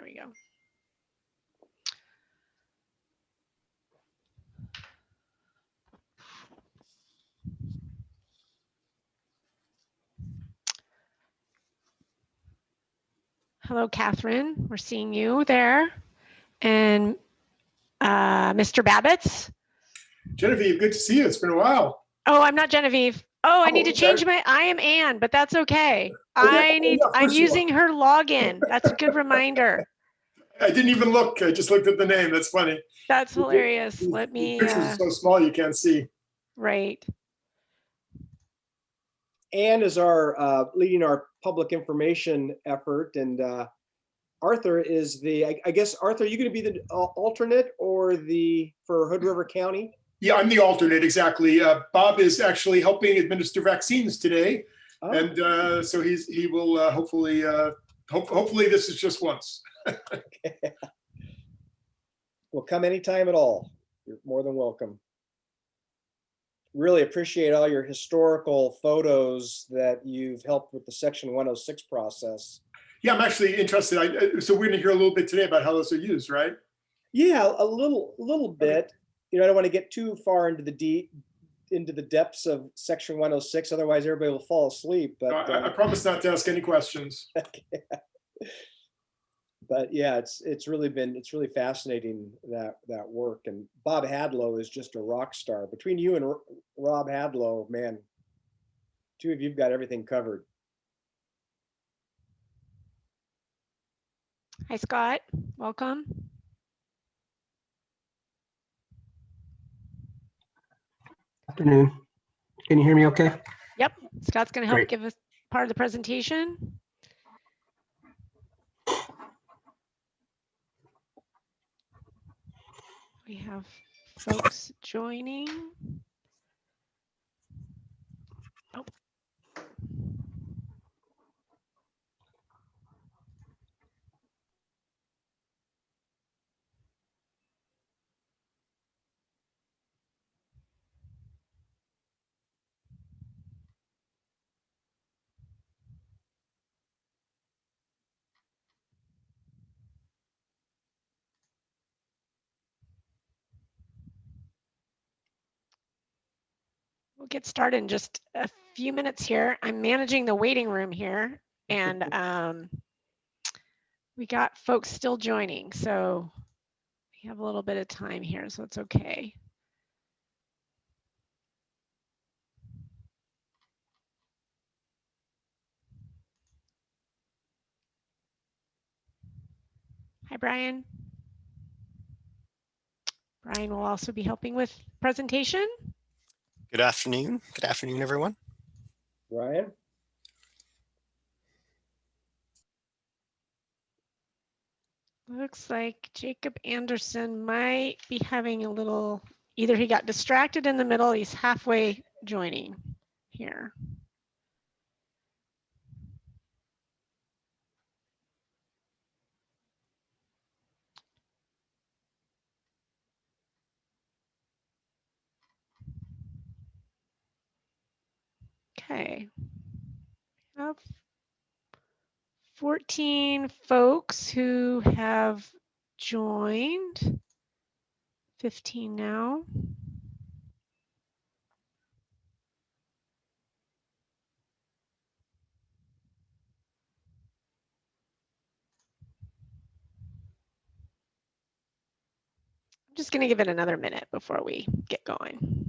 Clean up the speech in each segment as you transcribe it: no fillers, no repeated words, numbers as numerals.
we go. Hello, Catherine. We're seeing you there. And Mr. Babbitts. Genevieve, good to see you. It's been a while. Oh, I'm not Genevieve. Oh, I need to change okay. I am Anne, but that's okay. Yeah, I'm using her login. That's a good reminder. I didn't even look. I just looked at the name. That's funny. That's hilarious. Let me. The pictures are so small you can't see. Right. Anne is our leading our public information effort, and Arthur is the. I guess Arthur, are you going to be the alternate or for Hood River County? Yeah, I'm the alternate, exactly. Bob is actually helping administer vaccines today, and so he will hopefully hopefully this is just once. Okay. Well, come anytime at all. You're more than welcome. Really appreciate all your historical photos that you've helped with the Section 106 process. Yeah, I'm actually interested. So we're going to hear a little bit today about how those are used, right? Yeah, a little bit. Okay. You know, I don't want to get too far into the depths of Section 106, otherwise everybody will fall asleep. But I promise not to ask any questions. Okay. But yeah, it's really fascinating that work. And Bob Hadlow is just a rock star. Between you and Rob Hadlow, man, two of you've got everything covered. Hi, Scott. Welcome. Afternoon. Can you hear me okay? Yep. Scott's going to help give us part of the presentation. We have folks joining. Oh. We'll get started in just a few minutes here. I'm managing the waiting room here, and we got folks still joining, so we have a little bit of time here, so it's okay. Hi, Brian. Brian will also be helping with presentation. Good afternoon. Good afternoon, everyone. Ryan. Looks like Jacob Anderson might be having a little, either he got distracted in the middle, he's halfway joining here. Okay, we have 14 folks who have joined, 15 now. I'm just going to give it another minute before we get going.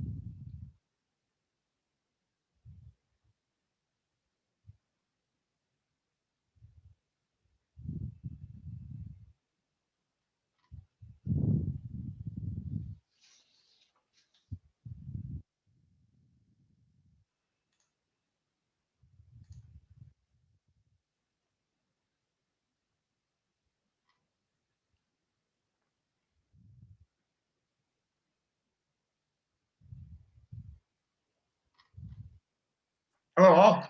Hello.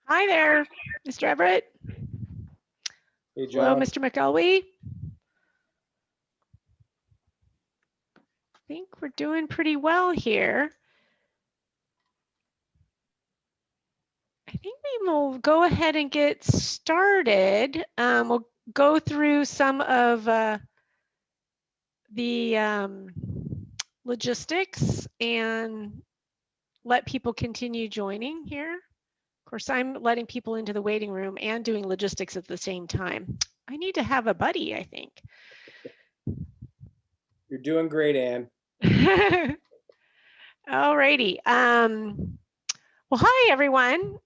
Hi there, Mr. Everett. Hey, John. Hello, Mr. McElwee. I think we're doing pretty well here. I think we will go ahead and get started. We'll go through some of the logistics and let people continue joining here. Of course, I'm letting people into the waiting room and doing logistics at the same time. I need to have a buddy, I think. You're doing great, Ann. All righty. Well, hi, everyone.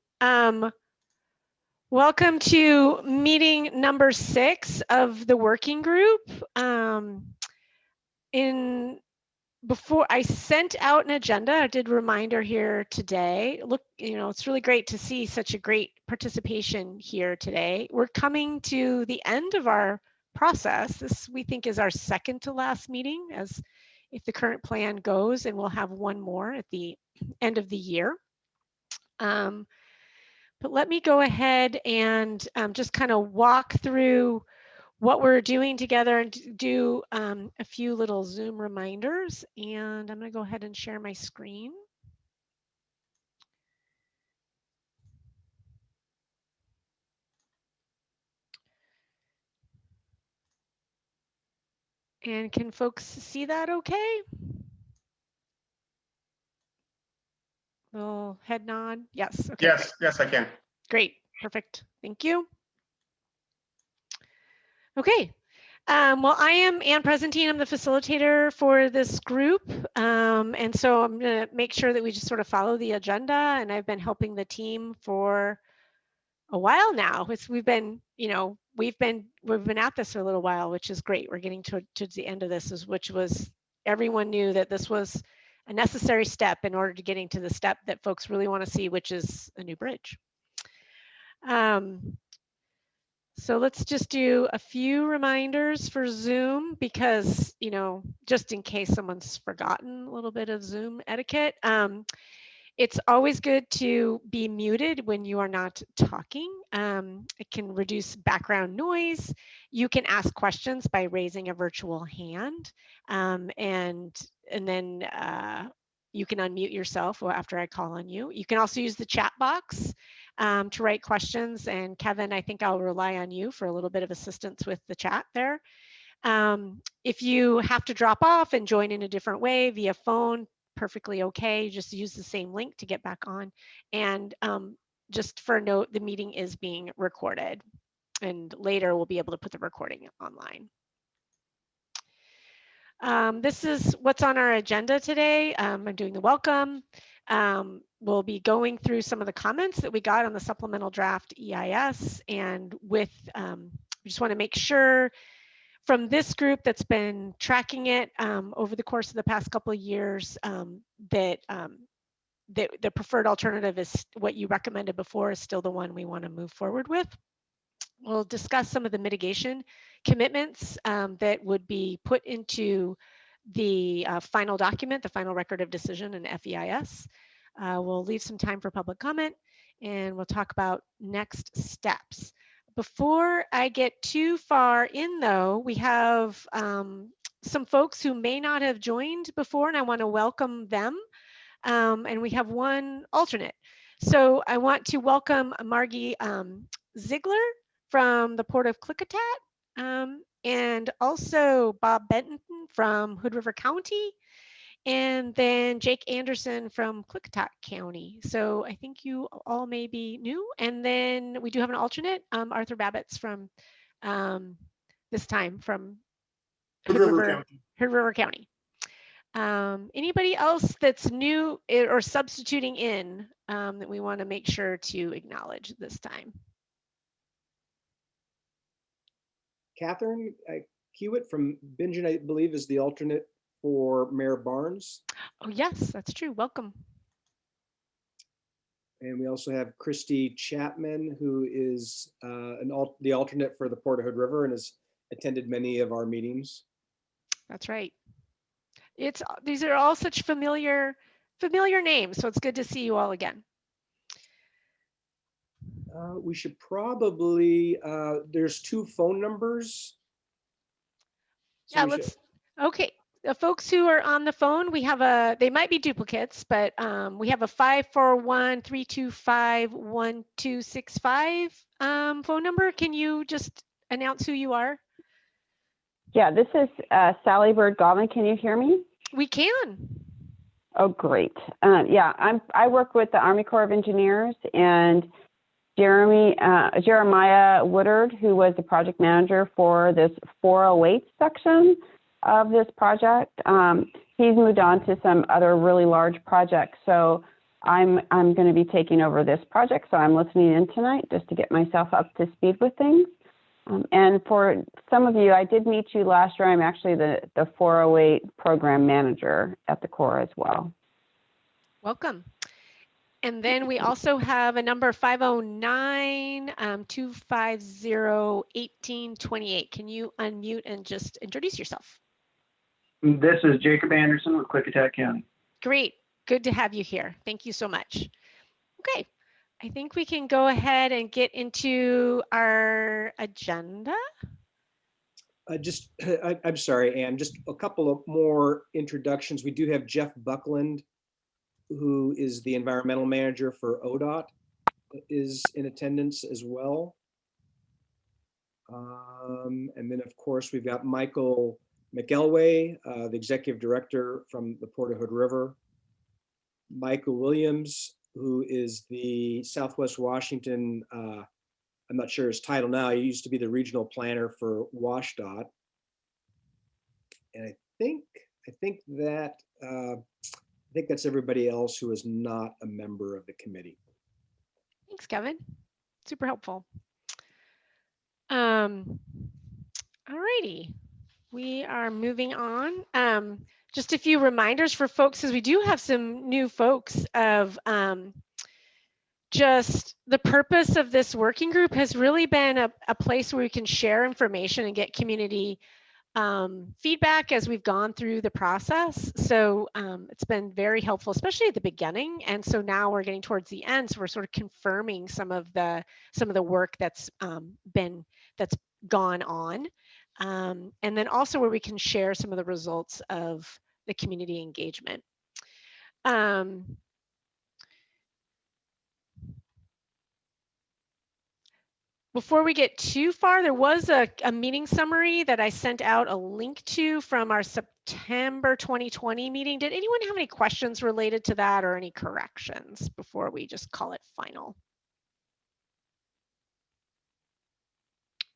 Welcome to meeting number 6 of the working group. Before I sent out an agenda, I did a reminder here today. Look, it's really great to see such a great participation here today. We're coming to the end of our process. This, we think, is our second to last meeting, as if the current plan goes, and we'll have one more at the end of the year. But let me go ahead and just kind of walk through what we're doing together and do a few little Zoom reminders. And I'm going to go ahead and share my screen. And can folks see that okay? Little head nod. Yes. Okay. Yes, Great. yes, I can. Great. Perfect. Thank you. Okay. Well, I am Ann Presentine. I'm the facilitator for this group. And so I'm going to make sure that we just sort of follow the agenda. And I've been helping the team for a while now. We've been at this for a little while, which is great. We're getting towards the end of this, which was, everyone knew that this was a necessary step in order to getting to the step that folks really want to see, which is a new bridge. So let's just do a few reminders for Zoom because, just in case someone's forgotten a little bit of Zoom etiquette. It's always good to be muted when you are not talking. It can reduce background noise. You can ask questions by raising a virtual hand, and then you can unmute yourself after I call on you. You can also use the chat box to write questions. And Kevin, I think I'll rely on you for a little bit of assistance with the chat there. If you have to drop off and join in a different way via phone, perfectly okay. Just use the same link to get back on. And just for a note, the meeting is being recorded, and later we'll be able to put the recording online. This is what's on our agenda today. I'm doing the welcome. We'll be going through some of the comments that we got on the supplemental draft EIS, and we just want to make sure from this group that's been tracking it over the course of the past couple of years that the preferred alternative is what you recommended before is still the one we want to move forward with. We'll discuss some of the mitigation commitments that would be put into the final document, the final record of decision in FEIS. We'll leave some time for public comment, and we'll talk about next steps. Before I get too far in, though, we have some folks who may not have joined before, and I want to welcome them. And we have one alternate. So I want to welcome Margie Ziegler from the Port of Klickitat, and also Bob Benton from Hood River County, and then Jake Anderson from Klickitat County. So I think you all may be new. And then we do have an alternate, Arthur Babbitts from this time from Hood River County. Anybody else that's new or substituting in that we want to make sure to acknowledge this time? Catherine Hewitt from Bingen, I believe, is the alternate for Mayor Barnes. Oh, yes, that's true. Welcome. And we also have Christy Chapman, who is the alternate for the Port of Hood River and has attended many of our meetings. That's right. These are all such familiar names, so it's good to see you all again. We should probably, there's 2 phone numbers. So yeah, okay. The folks who are on the phone, we have they might be duplicates, but we have a 541-325-1265 phone number. Can you just announce who you are? Yeah, this is Sally Bird Goblin. Can you hear me? We can. Oh, great. Yeah, I work with the Army Corps of Engineers, and Jeremiah Woodard, who was the project manager for this 408 section of this project, he's moved on to some other really large projects. So I'm going to be taking over this project. So I'm listening in tonight just to get myself up to speed with things. And for some of you, I did meet you last year. I'm actually the 408 program manager at the Corps as well. Welcome. And then we also have a number 509-250-1828. Can you unmute and just introduce yourself? This is Jacob Anderson with Klickitat County. Great. Good to have you here. Thank you so much. Okay. I think we can go ahead and get into our agenda. I'm sorry, Ann, just a couple of more introductions. We do have Jeff Buckland, who is the environmental manager for ODOT, is in attendance as well. And then of course, we've got Michael McElway, the executive director from the Port of Hood River. Michael Williams, who is the Southwest Washington, I'm not sure his title now, he used to be the regional planner for WashDOT. And I think that's everybody else who is not a member of the committee. Thanks, Kevin. Super helpful. All righty. We are moving on. Just a few reminders for folks, because we do have some new folks of just the purpose of this working group has really been a place where we can share information and get community feedback as we've gone through the process. So it's been very helpful, especially at the beginning. And so now we're getting towards the end. So we're sort of confirming some of the work that's gone on. And then also where we can share some of the results of the community engagement. Before we get too far, there was a meeting summary that I sent out a link to from our September 2020 meeting. Did anyone have any questions related to that or any corrections before we just call it final?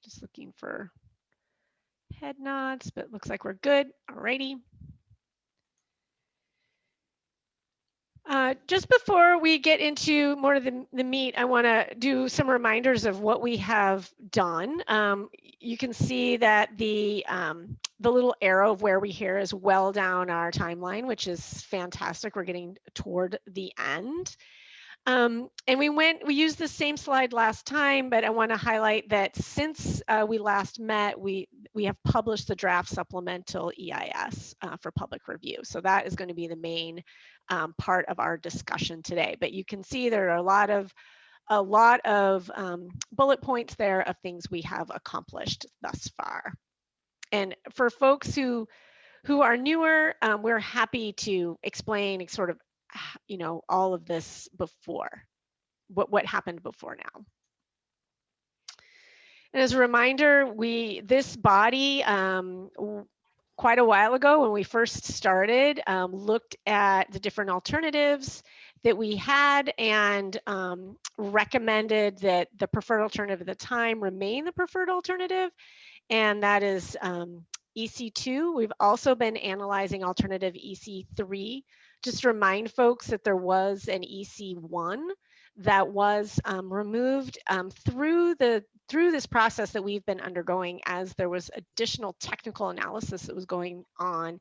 Just looking for head nods, but looks like we're good. All righty. Just before we get into more of the meat, I want to do some reminders of what we have done. You can see that the little arrow of where we here is well down our timeline, which is fantastic. We're getting toward the end. And we used the same slide last time, but I want to highlight that since we last met, we have published the draft supplemental EIS for public review. So that is going to be the main part of our discussion today. But you can see there are a lot of bullet points there of things we have accomplished thus far. And for folks who are newer, we're happy to explain sort of, you know, all of this before, what happened before now. And as a reminder, this body, quite a while ago when we first started, looked at the different alternatives that we had and recommended that the preferred alternative at the time remain the preferred alternative, and that is EC2. We've also been analyzing alternative EC3. Just to remind folks that there was an EC1 that was removed through this process that we've been undergoing, as there was additional technical analysis that was going on,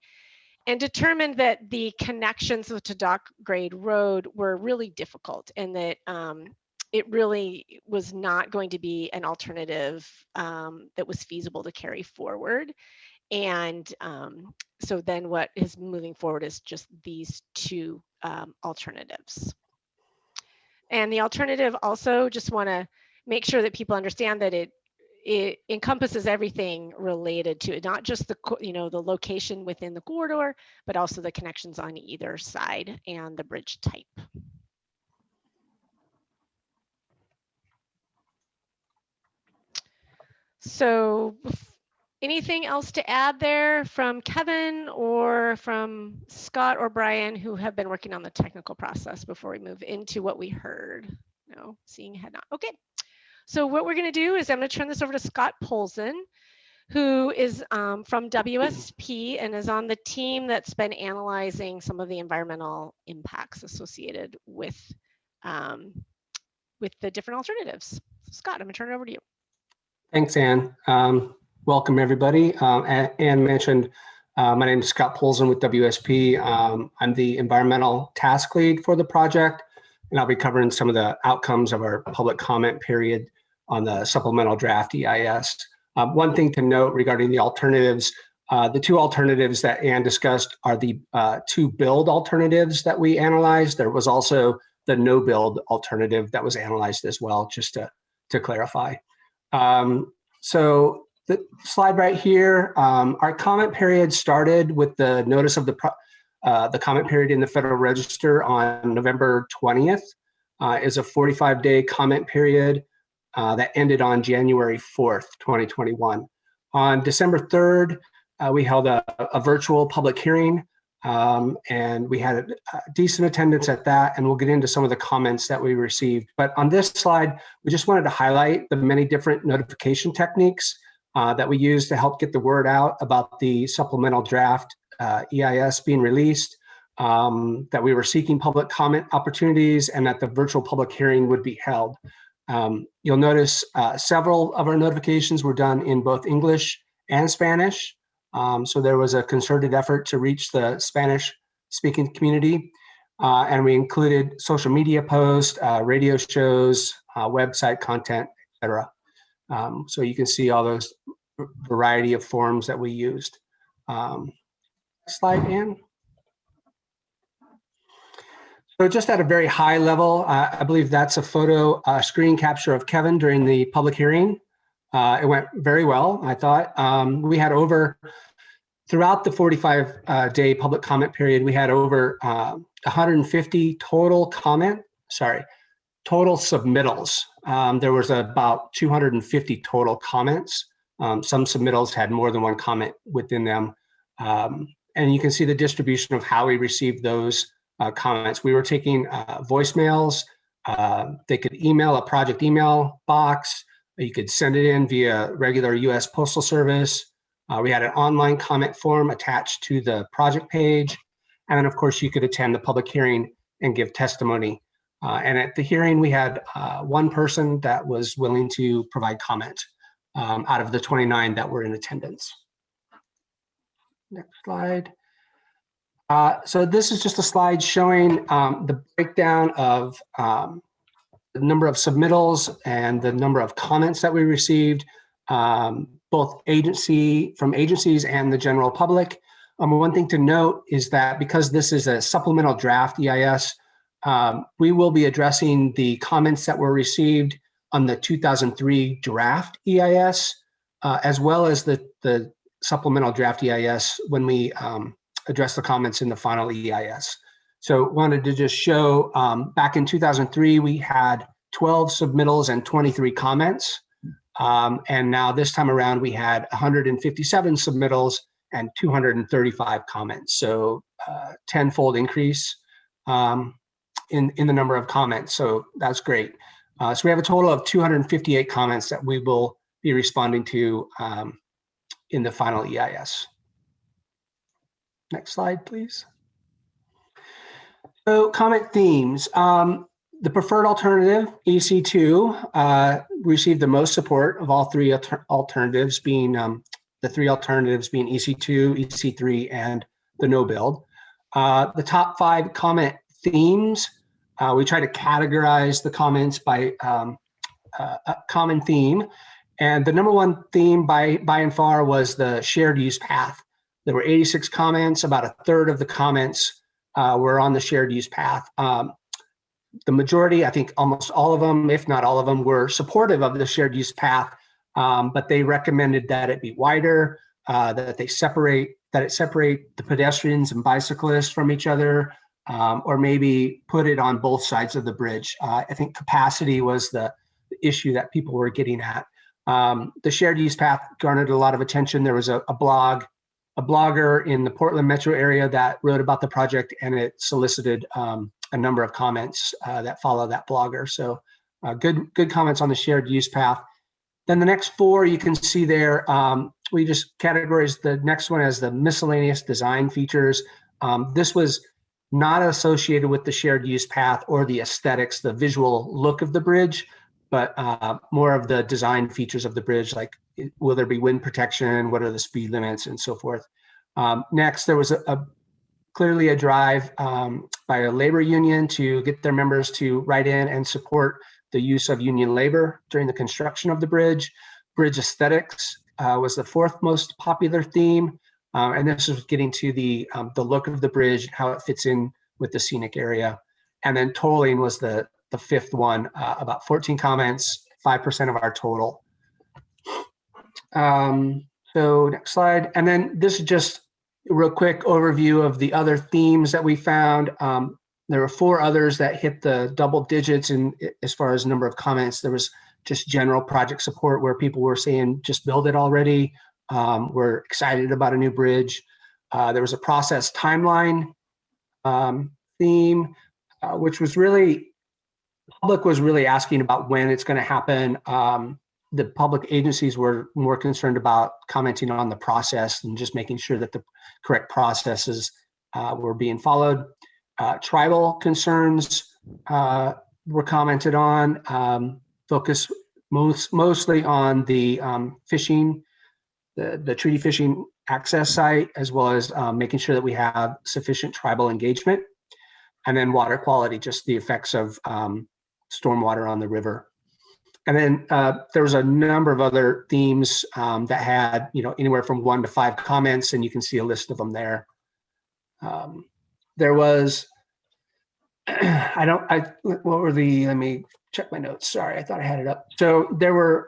and determined that the connections to dock grade road were really difficult, and that it really was not going to be an alternative that was feasible to carry forward. And so then what is moving forward is just these two alternatives. And the alternative also, just want to make sure that people understand that it encompasses everything related to it, not just the location within the corridor, but also the connections on either side and the bridge type. So anything else to add there from Kevin or from Scott or Brian, who have been working on the technical process before we move into what we heard? No, seeing head nod. Okay. So what we're going to do is I'm going to turn this over to Scott Polson, who is from WSP and is on the team that's been analyzing some of the environmental impacts associated with the different alternatives. Scott, I'm going to turn it over to you. Thanks, Ann. Welcome, everybody. Ann mentioned my name is Scott Polson with WSP. I'm the environmental task lead for the project, and I'll be covering some of the outcomes of our public comment period on the supplemental draft EIS. One thing to note regarding the alternatives, the two alternatives that Ann discussed are the two build alternatives that we analyzed. There was also the no build alternative that was analyzed as well, just to clarify. So the slide right here, our comment period started with the notice of the comment period in the Federal Register on November 20th. Is a 45-day comment period that ended on January 4th, 2021. On December 3rd, we held a virtual public hearing, and we had a decent attendance at that, and we'll get into some of the comments that we received. But on this slide, we just wanted to highlight the many different notification techniques that we use to help get the word out about the supplemental draft EIS being released, that we were seeking public comment opportunities, and that the virtual public hearing would be held. You'll notice several of our notifications were done in both English and Spanish. So there was a concerted effort to reach the Spanish-speaking community, and we included social media posts, radio shows, website content, etc. So you can see all those variety of forms that we used. Slide, Ann. So just at a very high level, I believe that's a photo screen capture of Kevin during the public hearing. It went very well, I thought. We had throughout the 45-day public comment period, we had over 150 total submittals. There was about 250 total comments. Some submittals had more than one comment within them. And you can see the distribution of how we received those comments. We were taking voicemails. They could email a project email box. You could send it in via regular US Postal Service. We had an online comment form attached to the project page. And then, of course, you could attend the public hearing and give testimony. And at the hearing, we had one person that was willing to provide comment out of the 29 that were in attendance. Next slide. So this is just a slide showing the breakdown of the number of submittals and the number of comments that we received, both from agencies and the general public. One thing to note is that because this is a supplemental draft EIS, we will be addressing the comments that were received on the 2003 draft EIS, as well as the supplemental draft EIS when we address the comments in the final EIS. So wanted to just show, back in 2003, we had 12 submittals and 23 comments. And now this time around, we had 157 submittals and 235 comments. So 10-fold increase in the number of comments. So that's great. So we have a total of 258 comments that we will be responding to in the final EIS. Next slide, please. So comment themes. The preferred alternative, EC2, received the most support of all three alternatives, being the three alternatives being EC2, EC3, and the no build. The top 5 comment themes, we try to categorize the comments by a common theme. And the number one theme by and far was the shared use path. There were 86 comments, about a third of the comments were on the shared use path. The majority, I think almost all of them, if not all of them, were supportive of the shared use path, but they recommended that it be wider, that it separate the pedestrians and bicyclists from each other, or maybe put it on both sides of the bridge. I think capacity was the issue that people were getting at. The shared use path garnered a lot of attention. There was a blogger in the Portland metro area that wrote about the project, and it solicited a number of comments that follow that blogger. So good comments on the shared use path. Then the next four you can see there, we just categorized the next one as the miscellaneous design features. This was not associated with the shared use path or the aesthetics, the visual look of the bridge, but more of the design features of the bridge, like will there be wind protection, what are the speed limits, and so forth. Next, there was clearly a drive by a labor union to get their members to write in and support the use of union labor during the construction of the bridge. Bridge aesthetics was the fourth most popular theme, and this was getting to the look of the bridge, how it fits in with the scenic area. And then tolling was the fifth one, about 14 comments, 5% of our total. So next slide. And then this is just a real quick overview of the other themes that we found. There were four others that hit the double digits in as far as number of comments. There was just general project support where people were saying, just build it already. We're excited about a new bridge. There was a process timeline theme, which was really, public was really asking about when it's going to happen. The public agencies were more concerned about commenting on the process and just making sure that the correct processes were being followed. Tribal concerns were commented on, focus mostly on the fishing, the treaty fishing access site, as well as making sure that we have sufficient tribal engagement. And then water quality, just the effects of stormwater on the river. And then there was a number of other themes that had, anywhere from 1 to 5 comments, and you can see a list of them there. There was, what were the, let me check my notes. Sorry, I thought I had it up. So there were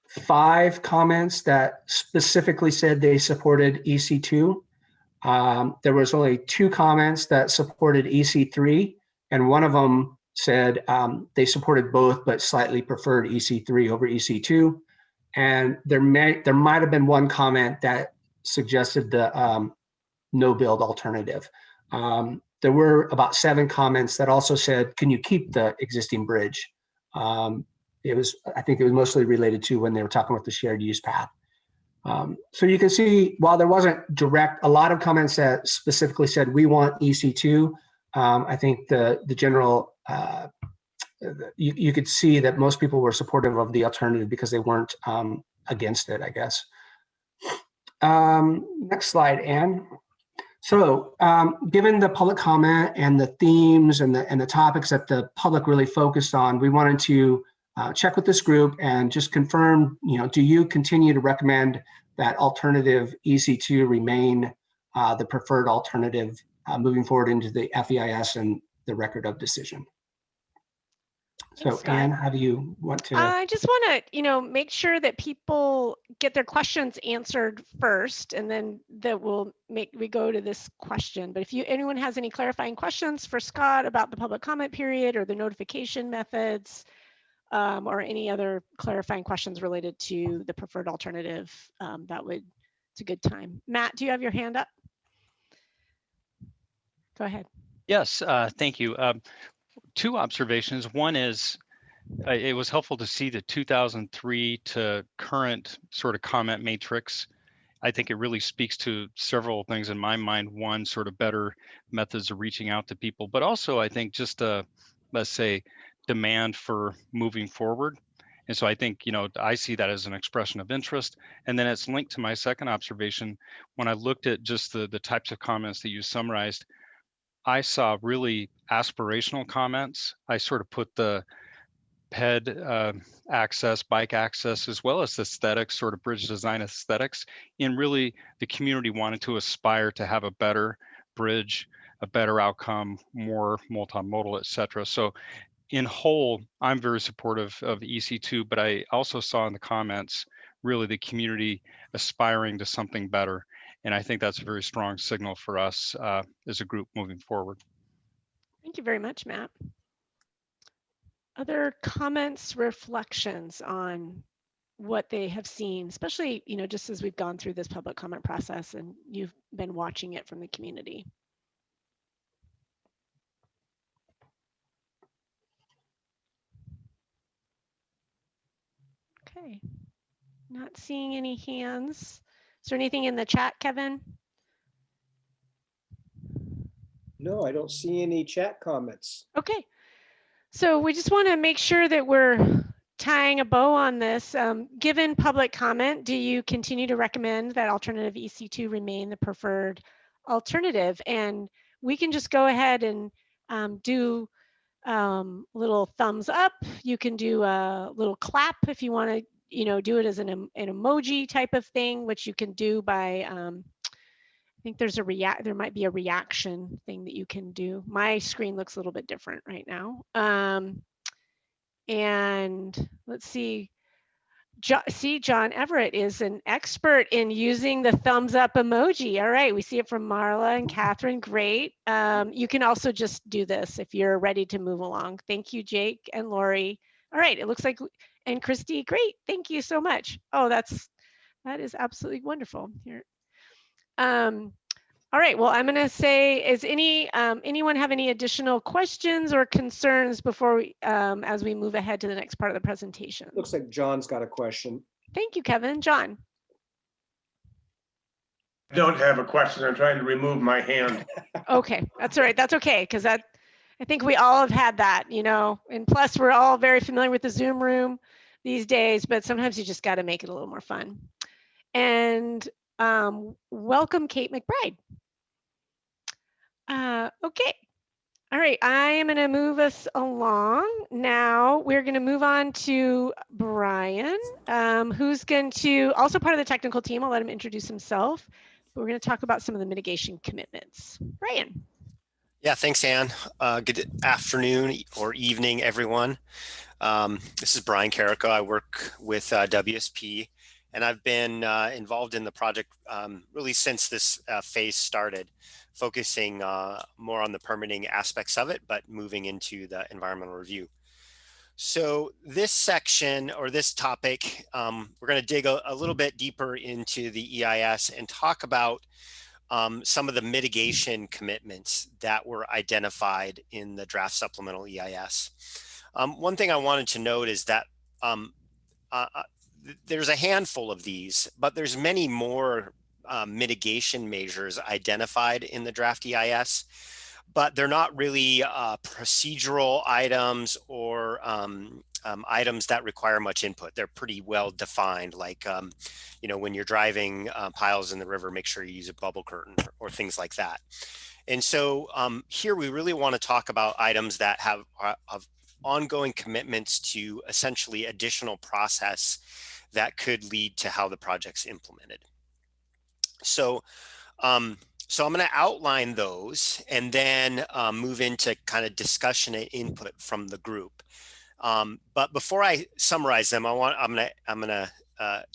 5 comments that specifically said they supported EC2. There was only 2 comments that supported EC3, and one of them said they supported both, but slightly preferred EC3 over EC2. And there might have been one comment that suggested the no build alternative. There were about 7 comments that also said, can you keep the existing bridge? I think it was mostly related to when they were talking about the shared use path. So you can see, while there wasn't a lot of comments that specifically said we want EC2, I think the general, you could see that most people were supportive of the alternative because they weren't against it, I guess. Next slide, Anne. So given the public comment and the themes and the topics that the public really focused on, we wanted to check with this group and just confirm, do you continue to recommend that alternative EC2 remain the preferred alternative moving forward into the FEIS and the record of decision? So Anne, how do you want to? I just want to, make sure that people get their questions answered first, and then that we go to this question. But if anyone has any clarifying questions for Scott about the public comment period or the notification methods, or any other clarifying questions related to the preferred alternative, it's a good time. Matt, do you have your hand up? Go ahead. Yes, thank you. 2 observations. One is it was helpful to see the 2003 to current sort of comment matrix. I think it really speaks to several things in my mind. One, sort of better methods of reaching out to people, but also I think just let's say, demand for moving forward. And so I think, I see that as an expression of interest. And then it's linked to my second observation. When I looked at just the types of comments that you summarized, I saw really aspirational comments. I sort of put the PED access, bike access, as well as aesthetics, sort of bridge design aesthetics, in really the community wanted to aspire to have a better bridge, a better outcome, more multimodal, et cetera. So in whole, I'm very supportive of EC2, but I also saw in the comments really the community aspiring to something better. And I think that's a very strong signal for us as a group moving forward. Thank you very much, Matt. Other comments, reflections on what they have seen, especially, just as we've gone through this public comment process and you've been watching it from the community. Okay, not seeing any hands. Is there anything in the chat, Kevin? No, I don't see any chat comments. Okay, so we just want to make sure that we're tying a bow on this. Given public comment, do you continue to recommend that alternative EC2 remain the preferred alternative? And we can just go ahead and do little thumbs up. You can do a little clap if you want to, do it as an emoji type of thing, which you can do by, I think there might be a reaction thing that you can do. My screen looks a little bit different right now. And let's see. John Everett is an expert in using the thumbs up emoji. All right, we see it from Marla and Catherine. Great. You can also just do this if you're ready to move along. Thank you, Jake and Lori. All right, it looks like, and Christy, great. Thank you so much. Oh, that is absolutely wonderful. Here. All right, well, I'm going to say, is anyone have any additional questions or concerns before we, as we move ahead to the next part of the presentation? Looks like John's got a question. Thank you, Kevin. John. I don't have a question. I'm trying to remove my hand. Okay, that's all right. That's okay, because I think we all have had that, and plus we're all very familiar with the Zoom room these days, but sometimes you just got to make it a little more fun. And welcome, Kate McBride. Okay. All right, I am going to move us along. Now we're going to move on to Brian, who's going to, also part of the technical team. I'll let him introduce himself. But we're going to talk about some of the mitigation commitments. Brian. Yeah, thanks, Anne. Good afternoon or evening, everyone. This is Brian Carrico. I work with WSP, and I've been involved in the project really since this phase started, focusing more on the permitting aspects of it, but moving into the environmental review. So this section or this topic, we're going to dig a little bit deeper into the EIS and talk about some of the mitigation commitments that were identified in the draft supplemental EIS. One thing I wanted to note is that there's a handful of these, but there's many more mitigation measures identified in the draft EIS, but they're not really procedural items or items that require much input. They're pretty well defined, like, when you're driving piles in the river, make sure you use a bubble curtain or things like that. And so here we really want to talk about items that have ongoing commitments to essentially additional process that could lead to how the project's implemented. So, so I'm going to outline those and then move into kind of discussion and input from the group. But before I summarize them, I'm gonna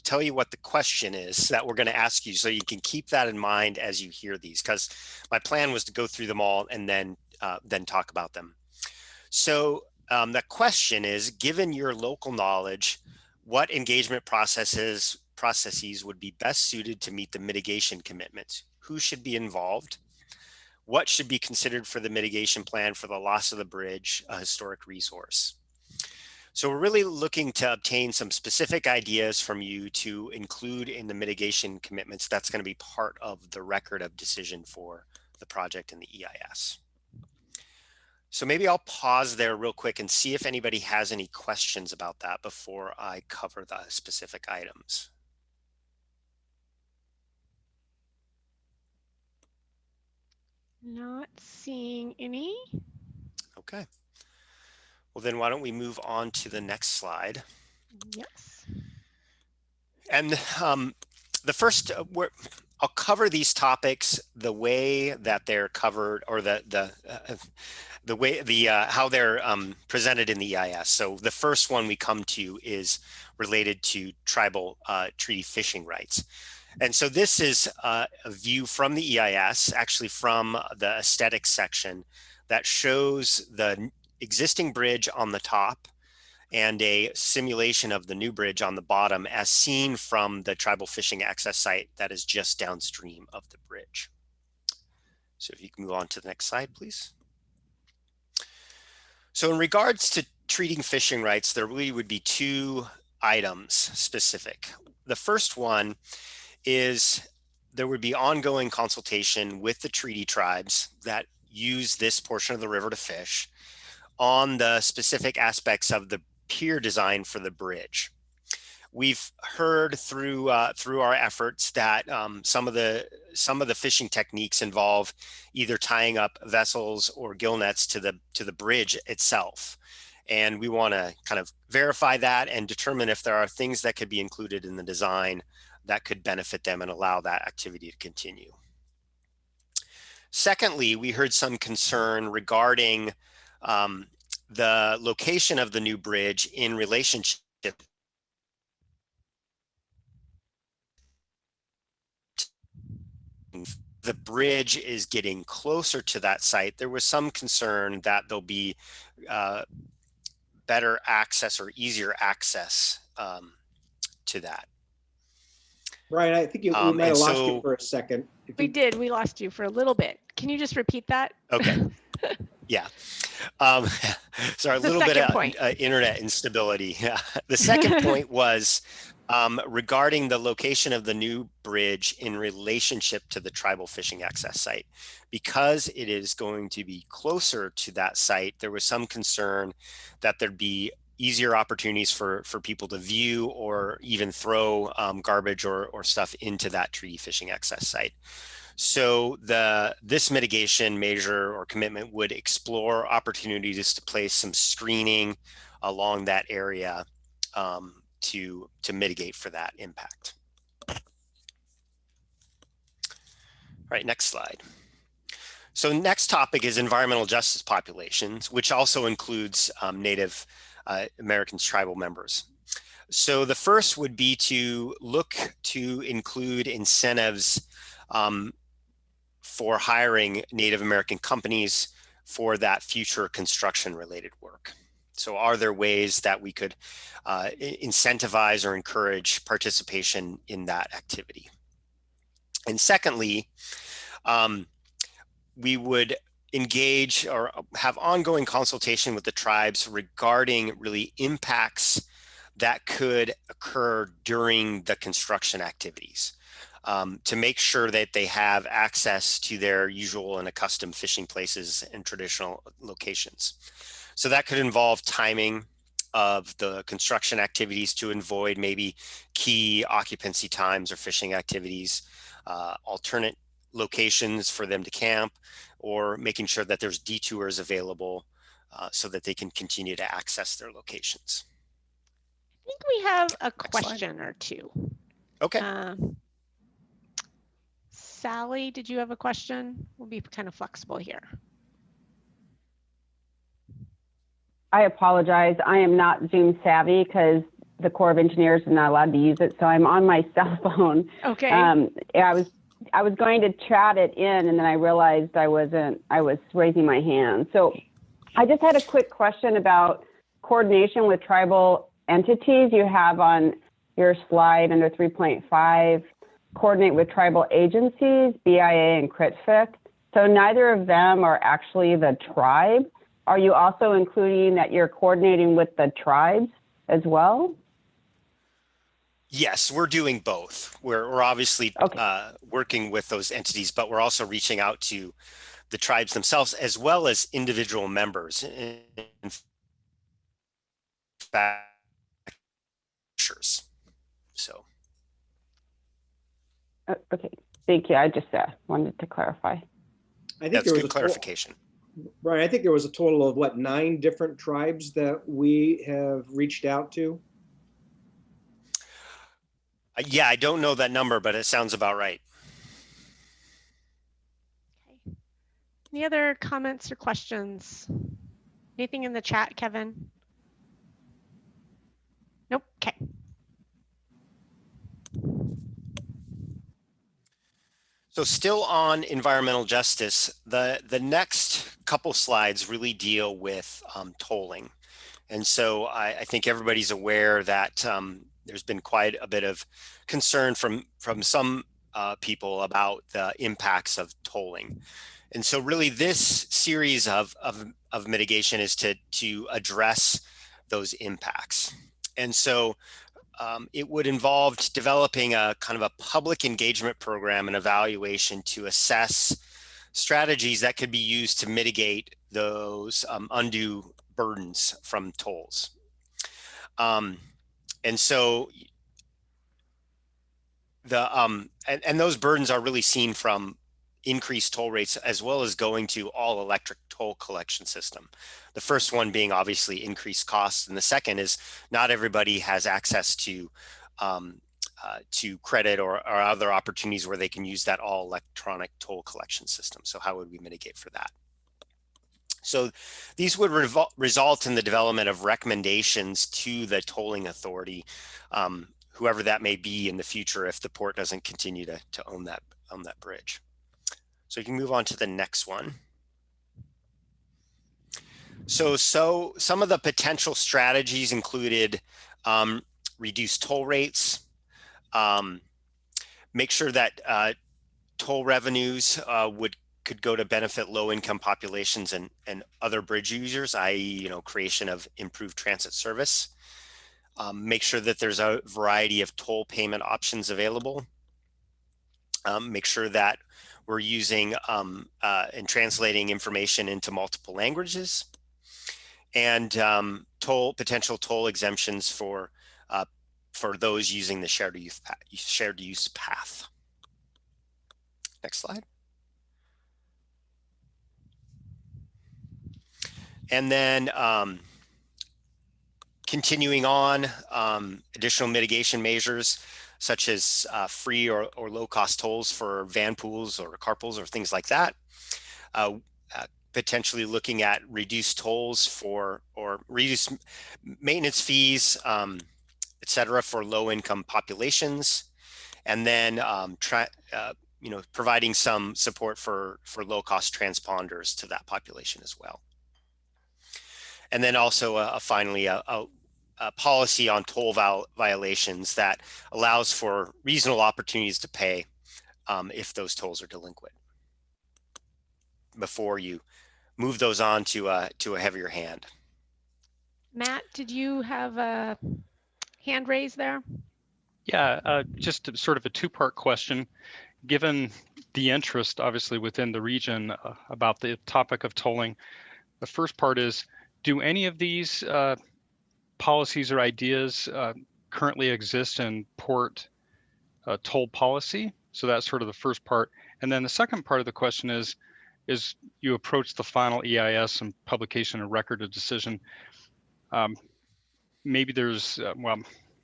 tell you what the question is that we're going to ask you, so you can keep that in mind as you hear these, because my plan was to go through them all and then talk about them. So the question is, given your local knowledge, what engagement processes would be best suited to meet the mitigation commitments? Who should be involved? What should be considered for the mitigation plan for the loss of the bridge, a historic resource? So we're really looking to obtain some specific ideas from you to include in the mitigation commitments. That's going to be part of the record of decision for the project in the EIS. So maybe I'll pause there real quick and see if anybody has any questions about that before I cover the specific items. Not seeing any. Okay. Well, then why don't we move on to the next slide? Yes. And the first, I'll cover these topics the way that they're covered, or how they're presented in the EIS. So the first one we come to is related to tribal treaty fishing rights. And so this is a view from the EIS, actually from the aesthetics section, that shows the existing bridge on the top and a simulation of the new bridge on the bottom as seen from the tribal fishing access site that is just downstream of the bridge. So if you can move on to the next slide, please. So in regards to treating fishing rights, there really would be two items specific. The first one is there would be ongoing consultation with the treaty tribes that use this portion of the river to fish on the specific aspects of the pier design for the bridge. We've heard through our efforts that some of the fishing techniques involve either tying up vessels or gill nets to the bridge itself, and we want to kind of verify that and determine if there are things that could be included in the design that could benefit them and allow that activity to continue. Secondly, we heard some concern regarding the location of the new bridge in relationship the bridge is getting closer to that site. There was some concern that there'll be better access or easier access to that. Brian, I think we might have lost you so- for a second. If We you- did. We lost you for a little bit. Can you just repeat that? Okay. Yeah. Sorry, a The little bit second of point. internet instability. Yeah. The second point was regarding the location of the new bridge in relationship to the tribal fishing access site. Because it is going to be closer to that site, there was some concern that there'd be easier opportunities for people to view or even throw garbage or stuff into that treaty fishing access site. So this mitigation measure or commitment would explore opportunities to place some screening along that area to mitigate for that impact. All right, next slide. So next topic is environmental justice populations, which also includes Native American tribal members. So the first would be to look to include incentives for hiring Native American companies for that future construction related work. So are there ways that we could incentivize or encourage participation in that activity? And secondly, we would engage or have ongoing consultation with the tribes regarding really impacts that could occur during the construction activities. To make sure that they have access to their usual and accustomed fishing places and traditional locations. So that could involve timing of the construction activities to avoid maybe key occupancy times or fishing activities, alternate locations for them to camp, or making sure that there's detours available so that they can continue to access their locations. I think we have a Next slide. question or two. Okay. Sally, did you have a question? We'll be kind of flexible here. I apologize. I am not Zoom savvy because the Corps of Engineers is not allowed to use it. So I'm on my cell phone. Okay. I was going to chat it in and then I realized I was raising my hand. So I just had a quick question about coordination with tribal entities. You have on your slide under 3.5, coordinate with tribal agencies, BIA and CRITFIC. So neither of them are actually the tribe. Are you also including that you're coordinating with the tribes as well? Yes, we're doing both. We're obviously Okay. working with those entities, but we're also reaching out to the tribes themselves as well as individual members. In fact, so. Okay, thank you. I just wanted to clarify. I think That's there was good clarification. Brian, I think there was a total of what, 9 different tribes that we have reached out to? Yeah, I don't know that number, but it sounds about right. Okay. Any other comments or questions? Anything in the chat, Kevin? Nope. Okay. So still on environmental justice, the next couple slides really deal with tolling And so I think everybody's aware that there's been quite a bit of concern from some people about the impacts of tolling. And so really this series of mitigation is to address those impacts. And so it would involve developing a kind of a public engagement program and evaluation to assess strategies that could be used to mitigate those undue burdens from tolls. And so and those burdens are really seen from increased toll rates as well as going to all electric toll collection system. The first one being obviously increased costs, and the second is not everybody has access to credit or other opportunities where they can use that all electronic toll collection system. So how would we mitigate for that? So these would result in the development of recommendations to the tolling authority, whoever that may be in the future if the port doesn't continue to own that bridge. So you can move on to the next one. So some of the potential strategies included reduce toll rates, make sure that toll revenues could go to benefit low-income populations and other bridge users, i.e., creation of improved transit service. Make sure that there's a variety of toll payment options available. Make sure that we're using and translating information into multiple languages, and potential toll exemptions for those using the shared use path. Next slide. And then continuing on, additional mitigation measures such as free or low-cost tolls for van pools or carpools or things like that. Potentially looking at reduced tolls or reduced maintenance fees, et cetera, for low-income populations, and then providing some support for low-cost transponders to that population as well. And then also finally a policy on toll violations that allows for reasonable opportunities to pay if those tolls are delinquent before you move those on to a heavier hand. Matt, did you have a hand raised there? Yeah, just sort of a two-part question. Given the interest, obviously, within the region about the topic of tolling, the first part is, do any of these policies or ideas currently exist in port toll policy? So that's sort of the first part. And then the second part of the question is you approach the final EIS and publication and record of decision, maybe there's, well,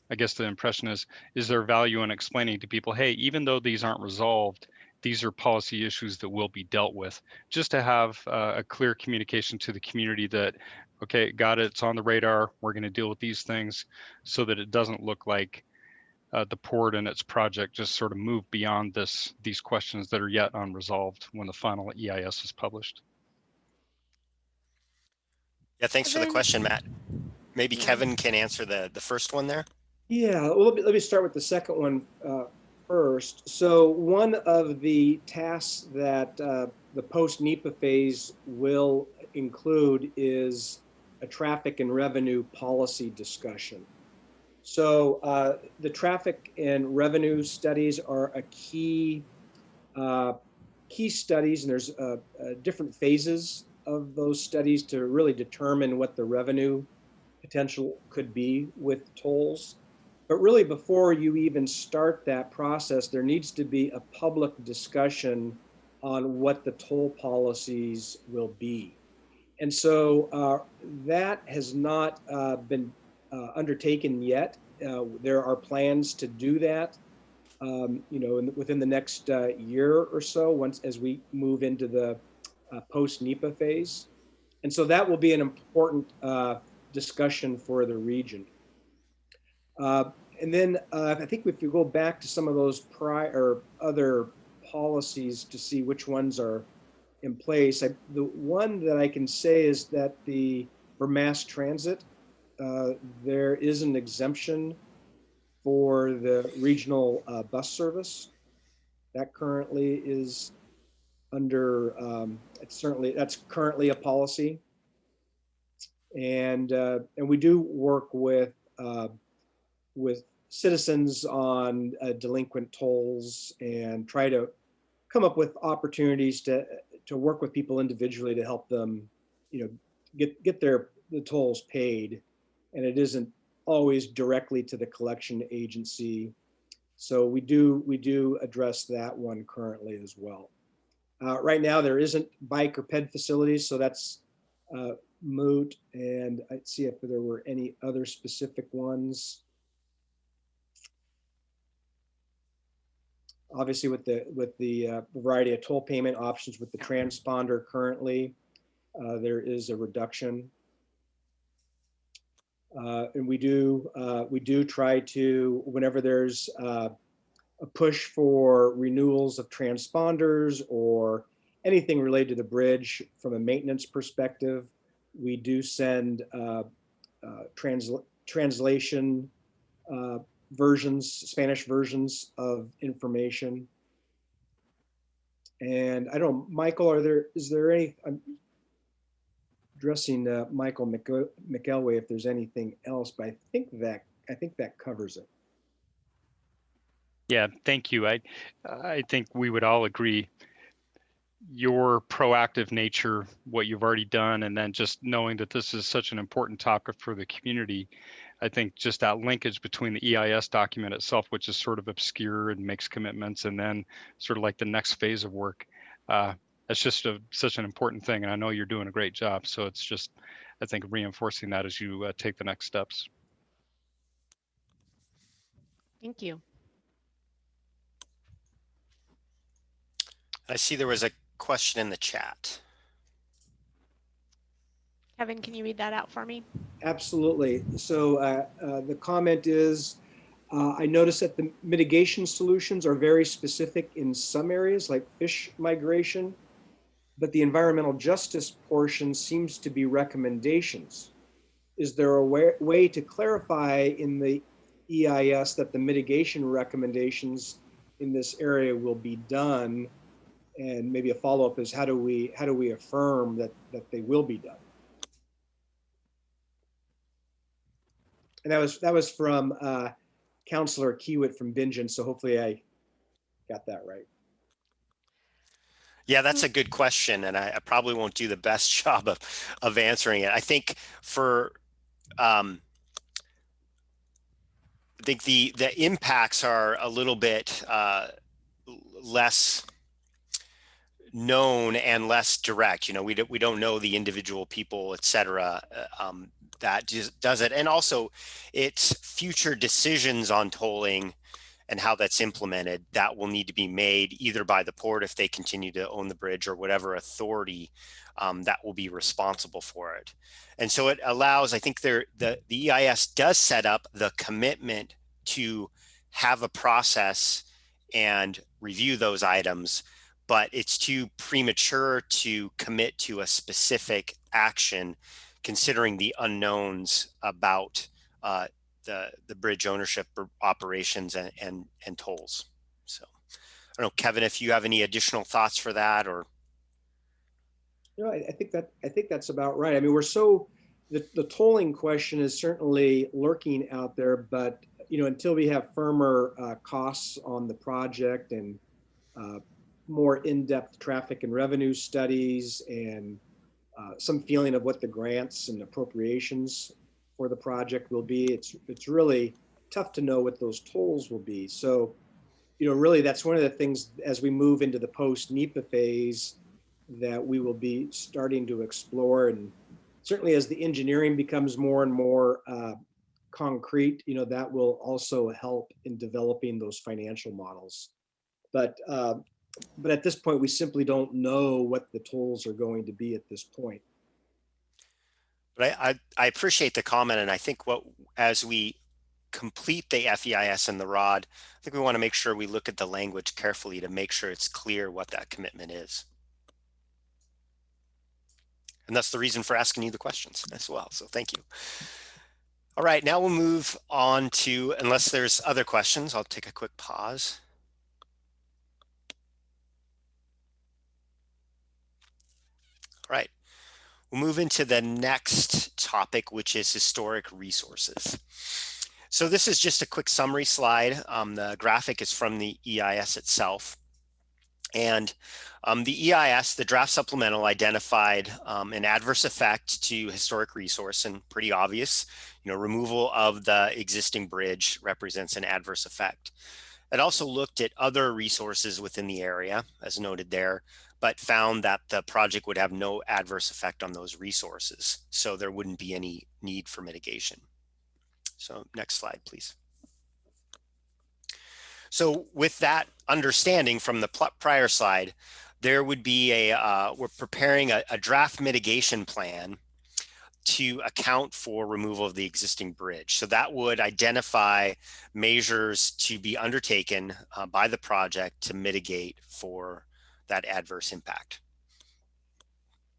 I guess the impression is there value in explaining to people, hey, even though these aren't resolved, these are policy issues that will be dealt with, just to have a clear communication to the community that, okay, got it, it's on the radar, we're going to deal with these things, so that it doesn't look like the port and its project just sort of move beyond these questions that are yet unresolved when the final EIS is published. Yeah, thanks for the question, Matt. Maybe Kevin can answer the first one there. Yeah, well, let me start with the second one first. So one of the tasks that the post-NEPA phase will include is a traffic and revenue policy discussion. So the traffic and revenue studies are a key studies, and there's different phases of those studies to really determine what the revenue potential could be with tolls. But really, before you even start that process, there needs to be a public discussion on what the toll policies will be. And so that has not been undertaken yet. There are plans to do that, within the next year or so, as we move into the post-NEPA phase. And so that will be an important discussion for the region. And then I think if you go back to some of those prior other policies to see which ones are in place, the one that I can say is that for mass transit, there is an exemption for the regional bus service. That currently is under, that's currently a policy. And we do work with citizens on delinquent tolls and try to come up with opportunities to work with people individually to help them, get the tolls paid. And it isn't always directly to the collection agency. So we do address that one currently as well. Right now, there isn't bike or ped facilities, so that's moot. And I'd see if there were any other specific ones. Obviously, with the variety of toll payment options with the transponder currently, there is a reduction. And we do try to, whenever there's a push for renewals of transponders or anything related to the bridge from a maintenance perspective, we do send translation versions, Spanish versions of information. And I don't, Michael, is there any, I'm addressing Michael McElway if there's anything else, but I think that covers it. Yeah, thank you. I think we would all agree your proactive nature, what you've already done, and then just knowing that this is such an important topic for the community. I think just that linkage between the EIS document itself, which is sort of obscure and makes commitments, and then sort of like the next phase of work. It's just such an important thing. And I know you're doing a great job. So it's just, I think, reinforcing that as you take the next steps. Thank you. I see there was a question in the chat. Kevin, can you read that out for me? Absolutely. So the comment is, I noticed that the mitigation solutions are very specific in some areas like fish migration, but the environmental justice portion seems to be recommendations. Is there a way to clarify in the EIS that the mitigation recommendations in this area will be done? And maybe a follow-up is how do we affirm that they will be done? And that was from Councillor Kiewit from Bingen. So hopefully I got that right. Yeah, that's a good question, and I probably won't do the best job of answering it. I think for I think the impacts are a little bit less known and less direct. We don't know the individual people, et cetera, that just does it. And also it's future decisions on tolling and how that's implemented that will need to be made either by the port if they continue to own the bridge, or whatever authority that will be responsible for it. And so it allows, I think the EIS does set up the commitment to have a process and review those items, but it's too premature to commit to a specific action considering the unknowns about the bridge ownership operations and tolls. So I don't know, Kevin, if you have any additional thoughts for that, or. I think that's about right. I mean, the tolling question is certainly lurking out there, but until we have firmer costs on the project and more in-depth traffic and revenue studies and some feeling of what the grants and appropriations for the project will be, it's really tough to know what those tolls will be. So, really that's one of the things as we move into the post-NEPA phase that we will be starting to explore. And certainly as the engineering becomes more and more concrete, that will also help in developing those financial models. But at this point, we simply don't know what the tolls are going to be at this point. But I appreciate the comment, and I think as we complete the FEIS and the ROD, I think we want to make sure we look at the language carefully to make sure it's clear what that commitment is. And that's the reason for asking you the questions as well. So thank you. All right, now we'll move on to, unless there's other questions, I'll take a quick pause. All right, we'll move into the next topic, which is historic resources. So this is just a quick summary slide. The graphic is from the EIS itself. And the EIS, the draft supplemental, identified an adverse effect to historic resource, and pretty obvious, removal of the existing bridge represents an adverse effect. It also looked at other resources within the area, as noted there, but found that the project would have no adverse effect on those resources. So there wouldn't be any need for mitigation. So next slide, please. So with that understanding from the prior slide, there would be we're preparing a draft mitigation plan to account for removal of the existing bridge. So that would identify measures to be undertaken by the project to mitigate for that adverse impact.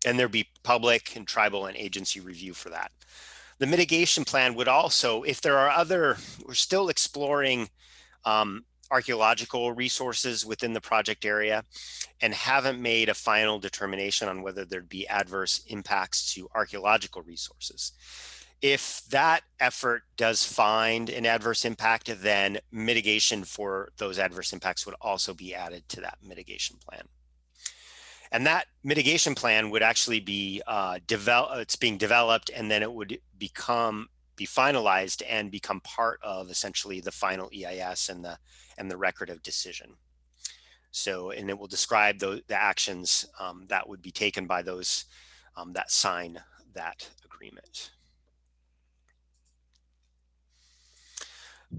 And there'd be public and tribal and agency review for that. The mitigation plan would also, if there are we're still exploring archaeological resources within the project area and haven't made a final determination on whether there'd be adverse impacts to archaeological resources. If that effort does find an adverse impact, then mitigation for those adverse impacts would also be added to that mitigation plan. And that mitigation plan would actually be it's being developed, and then it would be finalized and become part of essentially the final EIS and the record of decision. So, and it will describe the actions that would be taken by those that sign that agreement.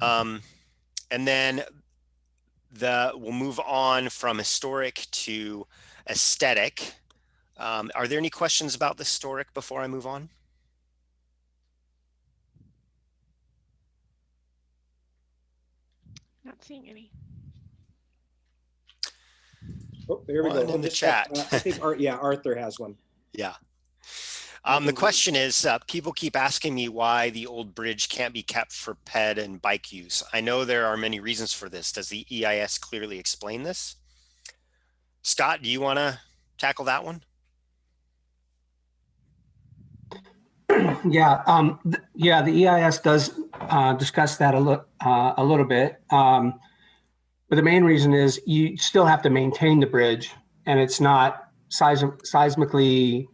And then we'll move on from historic to aesthetic. Are there any questions about the historic before I move on? Not seeing any. Oh, there we go. One in the chat. I think Arthur has one. Yeah. The question is, people keep asking me why the old bridge can't be kept for ped and bike use. I know there are many reasons for this. Does the EIS clearly explain this? Scott, do you want to tackle that one? Yeah, the EIS does discuss that a little bit. But the main reason is you still have to maintain the bridge, and it's not seismically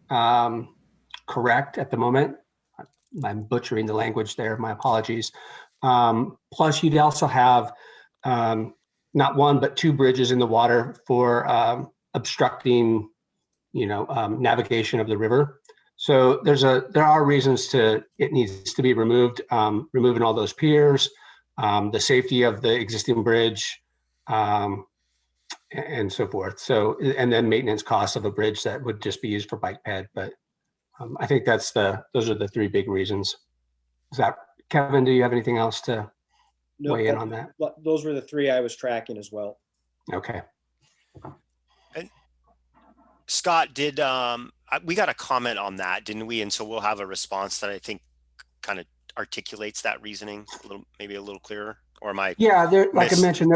correct at the moment. I'm butchering the language there, my apologies. Plus, you'd also have not one, but two bridges in the water for obstructing, navigation of the river. So there are reasons it needs to be removed, removing all those piers, the safety of the existing bridge, and so forth. So, and then maintenance costs of a bridge that would just be used for bike ped. But I think those are the three big reasons. Kevin, do you have anything else to weigh in on that? Those were the three I was tracking as well. Okay. And Scott, we got a comment on that, didn't we? And so we'll have a response that I think kind of articulates that reasoning maybe a little clearer. Or am I? Yeah, like I mentioned,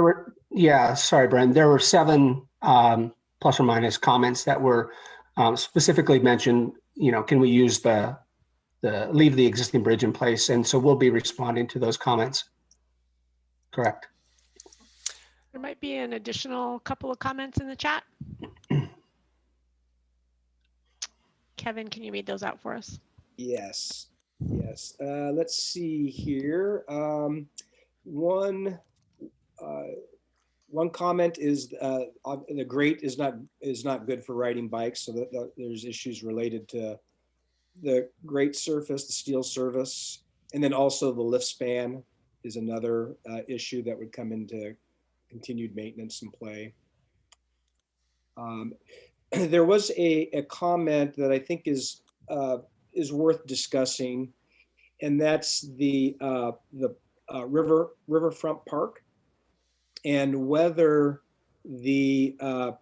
sorry, Bren, there were 7 plus or minus comments that were specifically mentioned, can we use leave the existing bridge in place? And so we'll be responding to those comments. Correct. There might be an additional couple of comments in the chat. Kevin, can you read those out for us? Yes. Let's see here. One comment is the grate is not good for riding bikes, so that there's issues related to the grate surface, the steel surface, and then also the lift span is another issue that would come into continued maintenance and play. There was a comment that I think is worth discussing, and that's the riverfront park, and whether the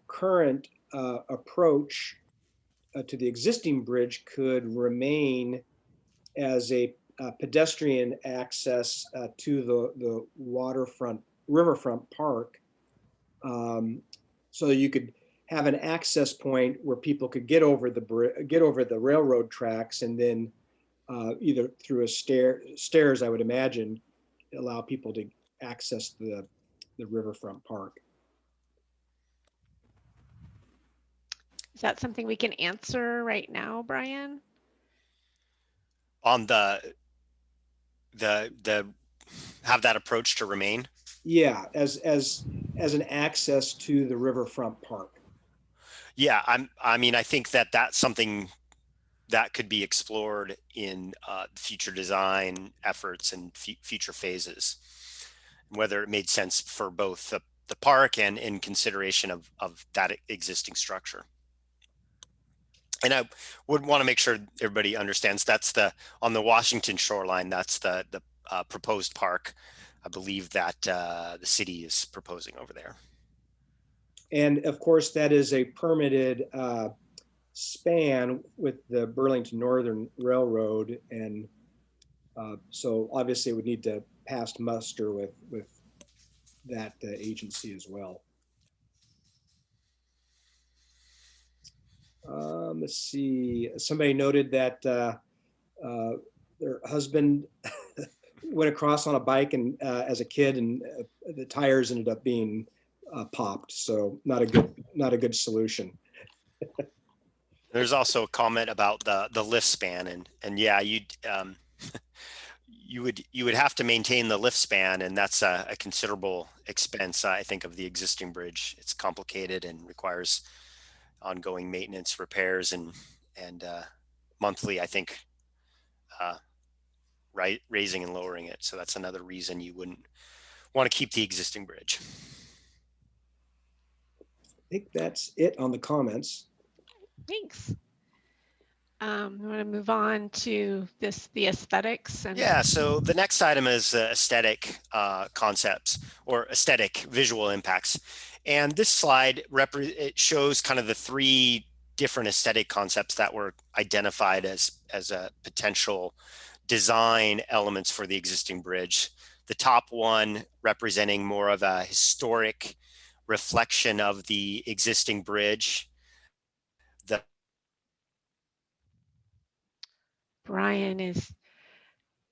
current approach to the existing bridge could remain as a pedestrian access to the riverfront park. So you could have an access point where people could get over the railroad tracks, and then either through stairs, I would imagine, allow people to access the riverfront park. Is that something we can answer right now, Brian? On the have that approach to remain? Yeah, as an access to the riverfront park. Yeah, I mean, I think that that's something that could be explored in future design efforts and future phases, whether it made sense for both the park and in consideration of that existing structure. And I would want to make sure everybody understands that's on the Washington shoreline, that's the proposed park, I believe, that the city is proposing over there. And of course, that is a permitted span with the Burlington Northern Railroad. And so obviously it would need to pass muster with that agency as well. Let's see, somebody noted that their husband went across on a bike and as a kid, and the tires ended up being popped. So not a good solution. There's also a comment about the lift span, and yeah, you would have to maintain the lift span, and that's a considerable expense, I think, of the existing bridge. It's complicated and requires ongoing maintenance, repairs, and monthly, I think, raising and lowering it. So that's another reason you wouldn't want to keep the existing bridge. I think that's it on the comments. Thanks. We want to move on to the aesthetics. And yeah, so the next item is aesthetic concepts or aesthetic visual impacts. And this slide it shows kind of the three different aesthetic concepts that were identified as a potential design elements for the existing bridge. The top one representing more of a historic reflection of the existing bridge. Brian is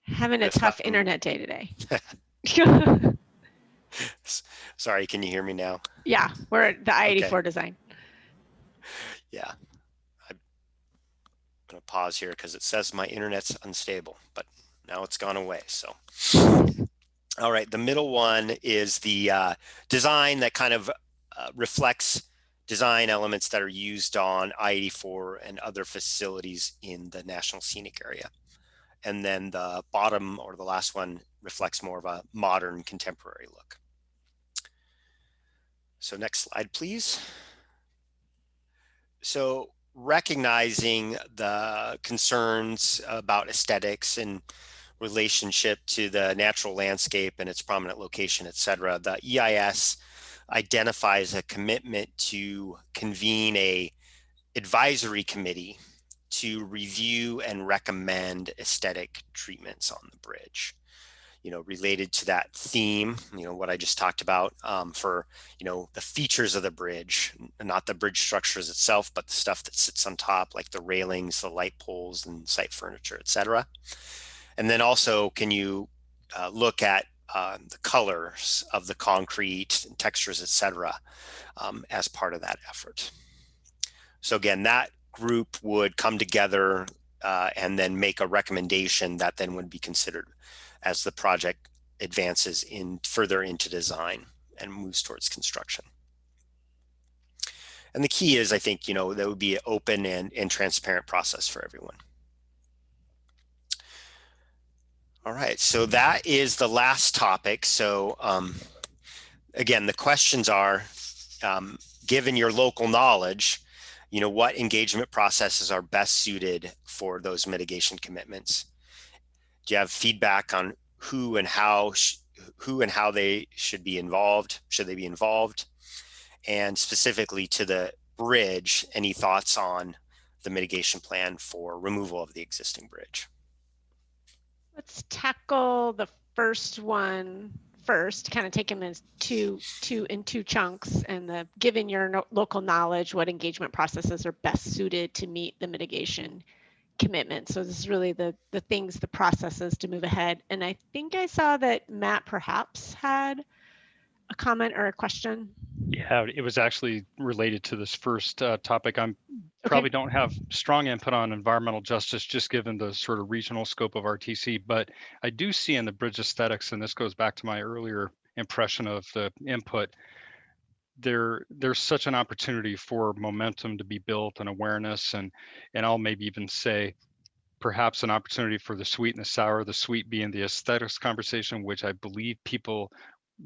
having a tough internet day today. Sorry, can you hear me now? Yeah, we're at the I-84 Okay. design. Yeah, I'm gonna pause here because it says my internet's unstable, but now it's gone away. So, all right, the middle one is the design that kind of reflects design elements that are used on I-84 and other facilities in the National Scenic Area. And then the bottom, or the last one, reflects more of a modern contemporary look. So next slide, please. So recognizing the concerns about aesthetics in relationship to the natural landscape and its prominent location, et cetera, the EIS identifies a commitment to convene a advisory committee to review and recommend aesthetic treatments on the bridge, related to that theme, what I just talked about, for, the features of the bridge, not the bridge structures itself, but the stuff that sits on top, like the railings, the light poles, and site furniture, et cetera. And then also, can you look at the colors of the concrete and textures, et cetera, as part of that effort. So again, that group would come together and then make a recommendation that then would be considered as the project advances further into design and moves towards construction. And the key is, I think, that would be an open and transparent process for everyone. All right, so that is the last topic. So again, the questions are, given your local knowledge, what engagement processes are best suited for those mitigation commitments? Do you have feedback on who and how they should be involved? Should they be involved? And specifically to the bridge, any thoughts on the mitigation plan for removal of the existing bridge? Let's tackle the first one first, kind of take them as two chunks, and given your local knowledge, what engagement processes are best suited to meet the mitigation commitment. So this is really the things, the processes to move ahead. And I think I saw that Matt perhaps had a comment or a question. Yeah, it was actually related to this first topic. I'm Okay. probably don't have strong input on environmental justice, just given the sort of regional scope of RTC, but I do see in the bridge aesthetics, and this goes back to my earlier impression of the input, there's such an opportunity for momentum to be built and awareness, and I'll maybe even say perhaps an opportunity for the sweet and the sour, the sweet being the aesthetics conversation, which I believe people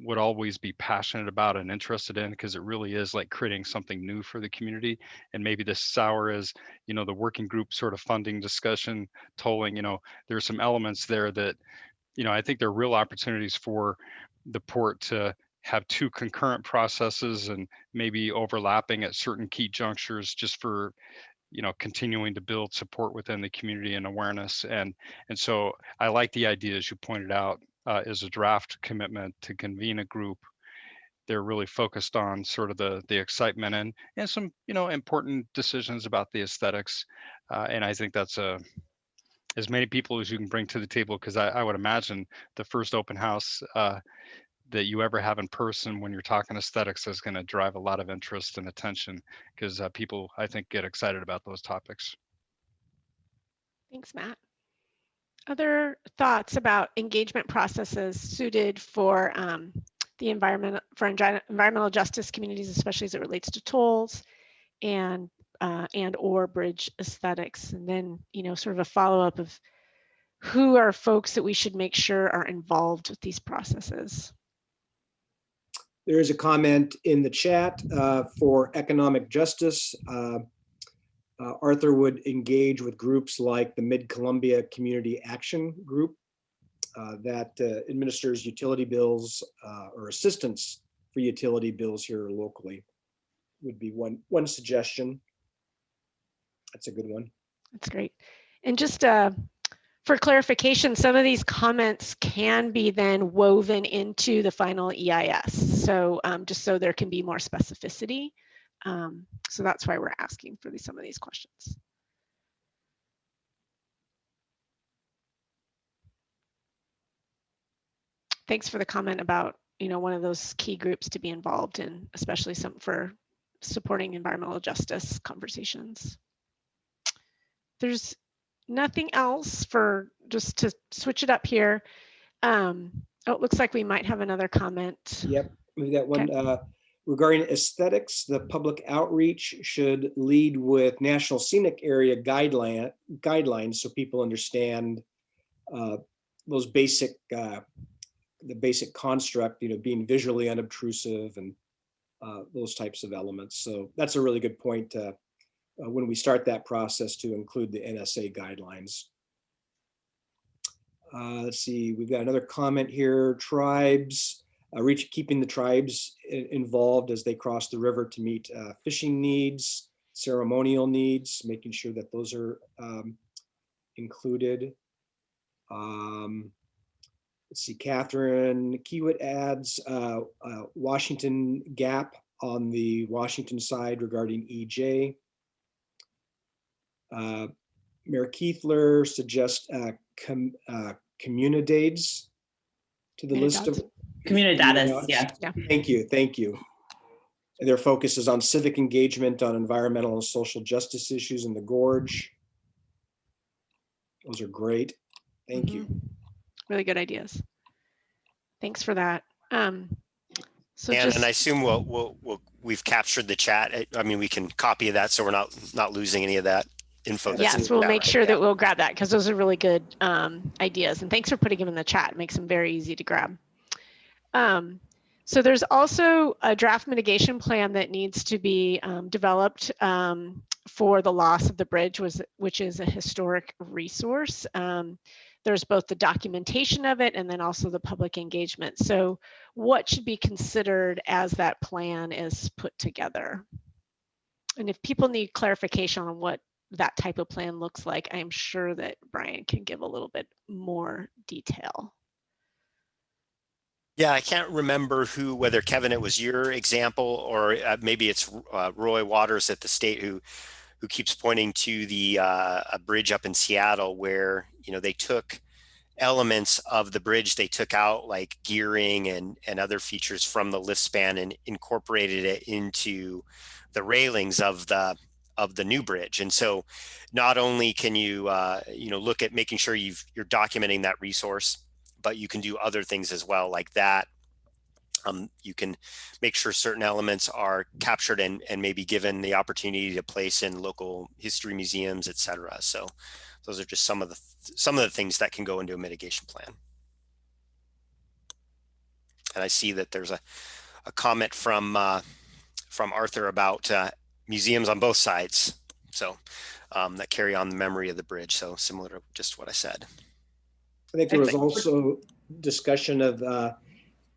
would always be passionate about and interested in, because it really is like creating something new for the community. And maybe the sour is, you know, the working group sort of funding discussion, tolling, you know, there's some elements there that, you know, I think there are real opportunities for the port to have two concurrent processes and maybe overlapping at certain key junctures, just for, you know, continuing to build support within the community and awareness. And so I like the idea, as you pointed out, as a draft commitment to convene a group. They're really focused on sort of the excitement and some, you know, important decisions about the aesthetics. And I think that's as many people as you can bring to the table, because I would imagine the first open house that you ever have in person when you're talking aesthetics is going to drive a lot of interest and attention, because people, I think, get excited about those topics. Thanks, Matt. Other thoughts about engagement processes suited for the environmental justice communities, especially as it relates to tolls and or bridge aesthetics, and then, you know, sort of a follow-up of who are folks that we should make sure are involved with these processes. There is a comment in the chat for economic justice. Arthur would engage with groups like the Mid-Columbia Community Action Group that administers utility bills or assistance for utility bills here locally. Would be one suggestion. That's a good one. That's great. And just for clarification, some of these comments can be then woven into the final EIS. So just so there can be more specificity. So that's why we're asking for some of these questions. Thanks for the comment about, you know, one of those key groups to be involved in, especially some for supporting environmental justice conversations. There's nothing else for just to switch it up here. Oh, it looks like we might have another comment. Yep, we got one. Okay. Regarding aesthetics, the public outreach should lead with national scenic area guidelines so people understand those basic, the basic construct, you know, being visually unobtrusive and those types of elements. So that's a really good point when we start that process to include the NSA guidelines. Let's see, we've got another comment here. Tribes, keeping the tribes involved as they cross the river to meet fishing needs, ceremonial needs, making sure that those are included. Let's see, Catherine Kiewit adds Washington Gap on the Washington side regarding EJ. Mayor Keithler suggests communidades to the list of Comunidades, yeah. Thank you. And their focus is on civic engagement on environmental and social justice issues in the gorge. Those are great. Thank you. Really good ideas. Thanks for that. So and just, I assume we've captured the chat. I mean, we can copy that so we're not losing any of that info. Yes, we'll make sure that we'll grab that, because those are really good ideas. And thanks for putting them in the chat. It makes them very easy to grab. So there's also a draft mitigation plan that needs to be developed for the loss of the bridge, which is a historic resource. There's both the documentation of it and then also the public engagement. So what should be considered as that plan is put together? And if people need clarification on what that type of plan looks like, I'm sure that Brian can give a little bit more detail. Yeah, I can't remember whether Kevin, it was your example, or maybe it's Roy Waters at the state who keeps pointing to the a bridge up in Seattle where, they took elements of the bridge, they took out like gearing and other features from the lift span and incorporated it into the railings of the new bridge. And so not only can you look at making sure you're documenting that resource, but you can do other things as well like that. You can make sure certain elements are captured and maybe given the opportunity to place in local history museums, etc. So those are just some of the things that can go into a mitigation plan. And I see that there's a comment from Arthur about museums on both sides, so that carry on the memory of the bridge. So similar to just what I said. I think there was also discussion of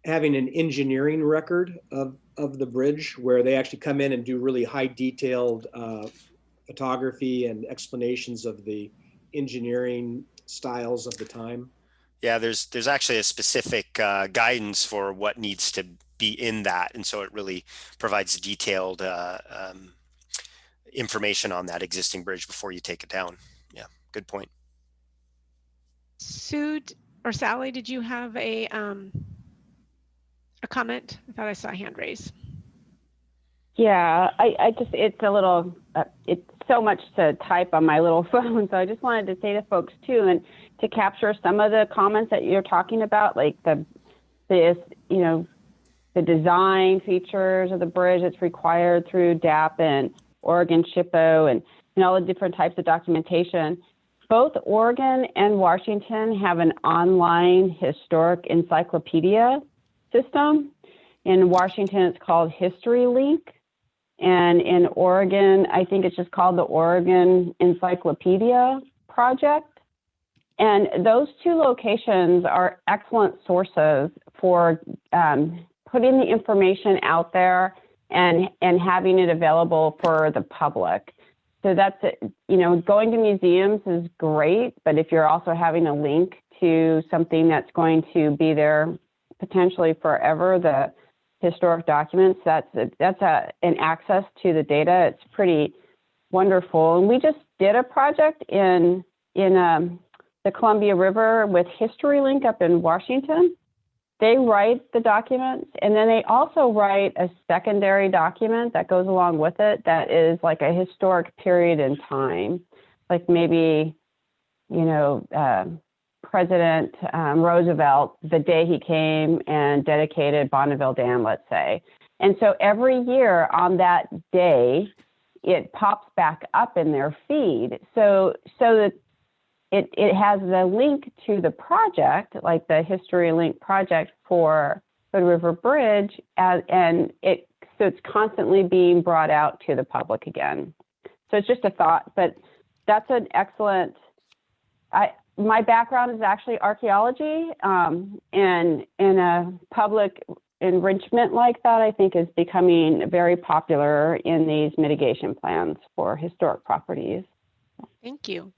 having an engineering record of the bridge where they actually come in and do really high detailed photography and explanations of the engineering styles of the time. Yeah, there's actually a specific guidance for what needs to be in that. And so it really provides detailed information on that existing bridge before you take it down. Yeah, good point. Sue or Sally, did you have a comment? I thought I saw a hand raise. Yeah, I just, it's a little, it's so much to type on my little phone. So I just wanted to say to folks too, and to capture some of the comments that you're talking about, like the design features of the bridge that's required through DAP and Oregon SHPO and all the different types of documentation. Both Oregon and Washington have an online historic encyclopedia system. In Washington, it's called HistoryLink. And in Oregon, I think it's just called the Oregon Encyclopedia Project. And those two locations are excellent sources for putting the information out there and having it available for the public. So that's, going to museums is great, but if you're also having a link to something that's going to be there potentially forever, the historic documents, that's an access to the data. It's pretty wonderful. And we just did a project in the Columbia River with HistoryLink up in Washington. They write the documents, and then they also write a secondary document that goes along with it that is like a historic period in time, like maybe, President Roosevelt, the day he came and dedicated Bonneville Dam, let's say. And so every year on that day, it pops back up in their feed. So that it has the link to the project, like the HistoryLink project for Hood River Bridge, so it's constantly being brought out to the public again. So it's just a thought, but that's an excellent. My background is actually archaeology, and a public enrichment like that, I think, is becoming very popular in these mitigation plans for historic properties. Thank you.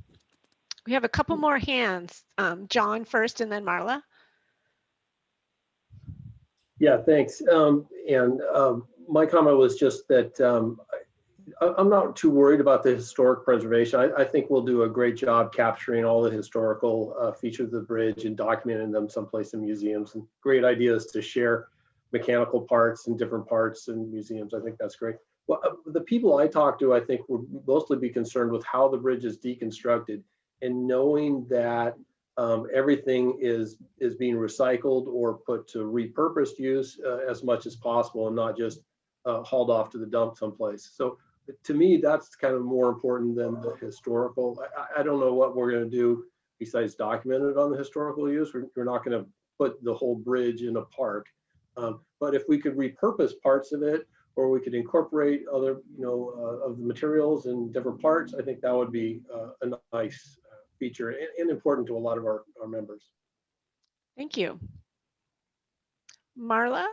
We have a couple more hands. John first, and then Marla. Yeah, thanks. My comment was just that I'm not too worried about the historic preservation. I think we'll do a great job capturing all the historical features of the bridge and documenting them someplace in museums, and great ideas to share mechanical parts and different parts in museums. I think that's great. Well, the people I talk to, I think, would mostly be concerned with how the bridge is deconstructed, and knowing that everything is being recycled or put to repurposed use as much as possible, and not just hauled off to the dump someplace. So to me, that's kind of more important than the historical. I don't know what we're going to do besides document it on the historical use. We're not going to put the whole bridge in a park. But if we could repurpose parts of it, or we could incorporate other, of the materials in different parts, I think that would be a nice feature and important to a lot of our members. Thank you. Marla?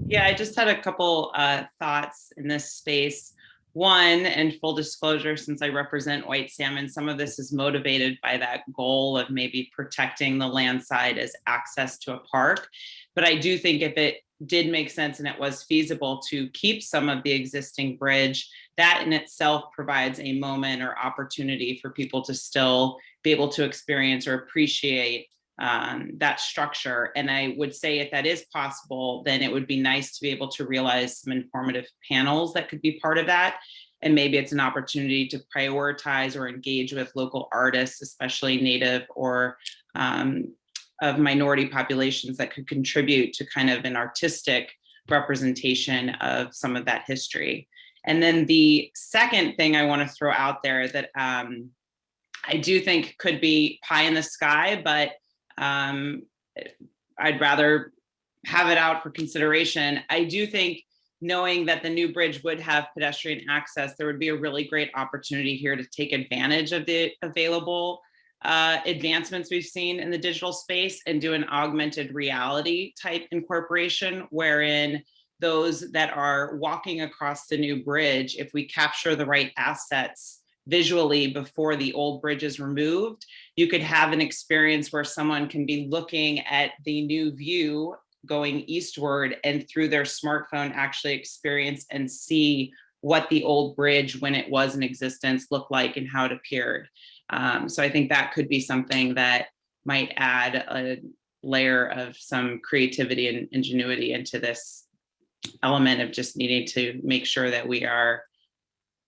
Yeah, I just had a couple thoughts in this space. one, and full disclosure, since I represent white salmon, some of this is motivated by that goal of maybe protecting the land side as access to a park. But I do think if it did make sense and it was feasible to keep some of the existing bridge, that in itself provides a moment or opportunity for people to still be able to experience or appreciate that structure. And I would say if that is possible, then it would be nice to be able to realize some informative panels that could be part of that. And maybe it's an opportunity to prioritize or engage with local artists, especially Native or of minority populations, that could contribute to kind of an artistic representation of some of that history. And then the second thing I want to throw out there that I do think could be pie in the sky, but I'd rather have it out for consideration. I do think, knowing that the new bridge would have pedestrian access, there would be a really great opportunity here to take advantage of the available advancements we've seen in the digital space and do an augmented reality type incorporation, wherein those that are walking across the new bridge, if we capture the right assets visually before the old bridge is removed, you could have an experience where someone can be looking at the new view going eastward and through their smartphone actually experience and see what the old bridge when it was in existence looked like and how it appeared. So I think that could be something that might add a layer of some creativity and ingenuity into this element of just needing to make sure that we are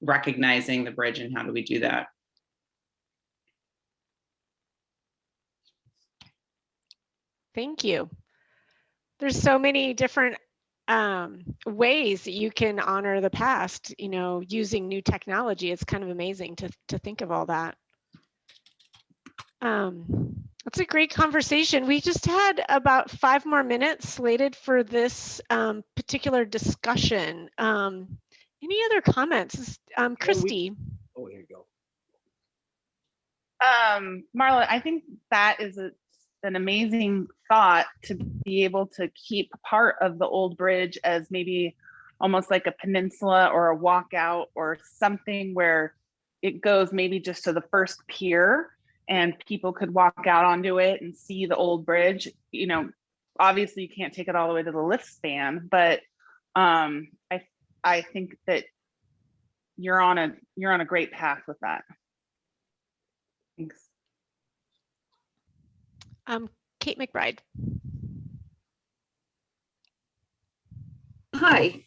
recognizing the bridge. And how do we do that? Thank you. There's so many different ways that you can honor the past, you know, using new technology. It's kind of amazing to think of all that. That's a great conversation. We just had about 5 more minutes slated for this particular discussion. Any other comments? Christy. Oh, here you go. Marla, I think that is an amazing thought, to be able to keep part of the old bridge as maybe almost like a peninsula or a walkout or something where it goes maybe just to the first pier and people could walk out onto it and see the old bridge. You know, obviously you can't take it all the way to the lift span, but I think that you're on a great path with that. Thanks. Kate McBride. Hi.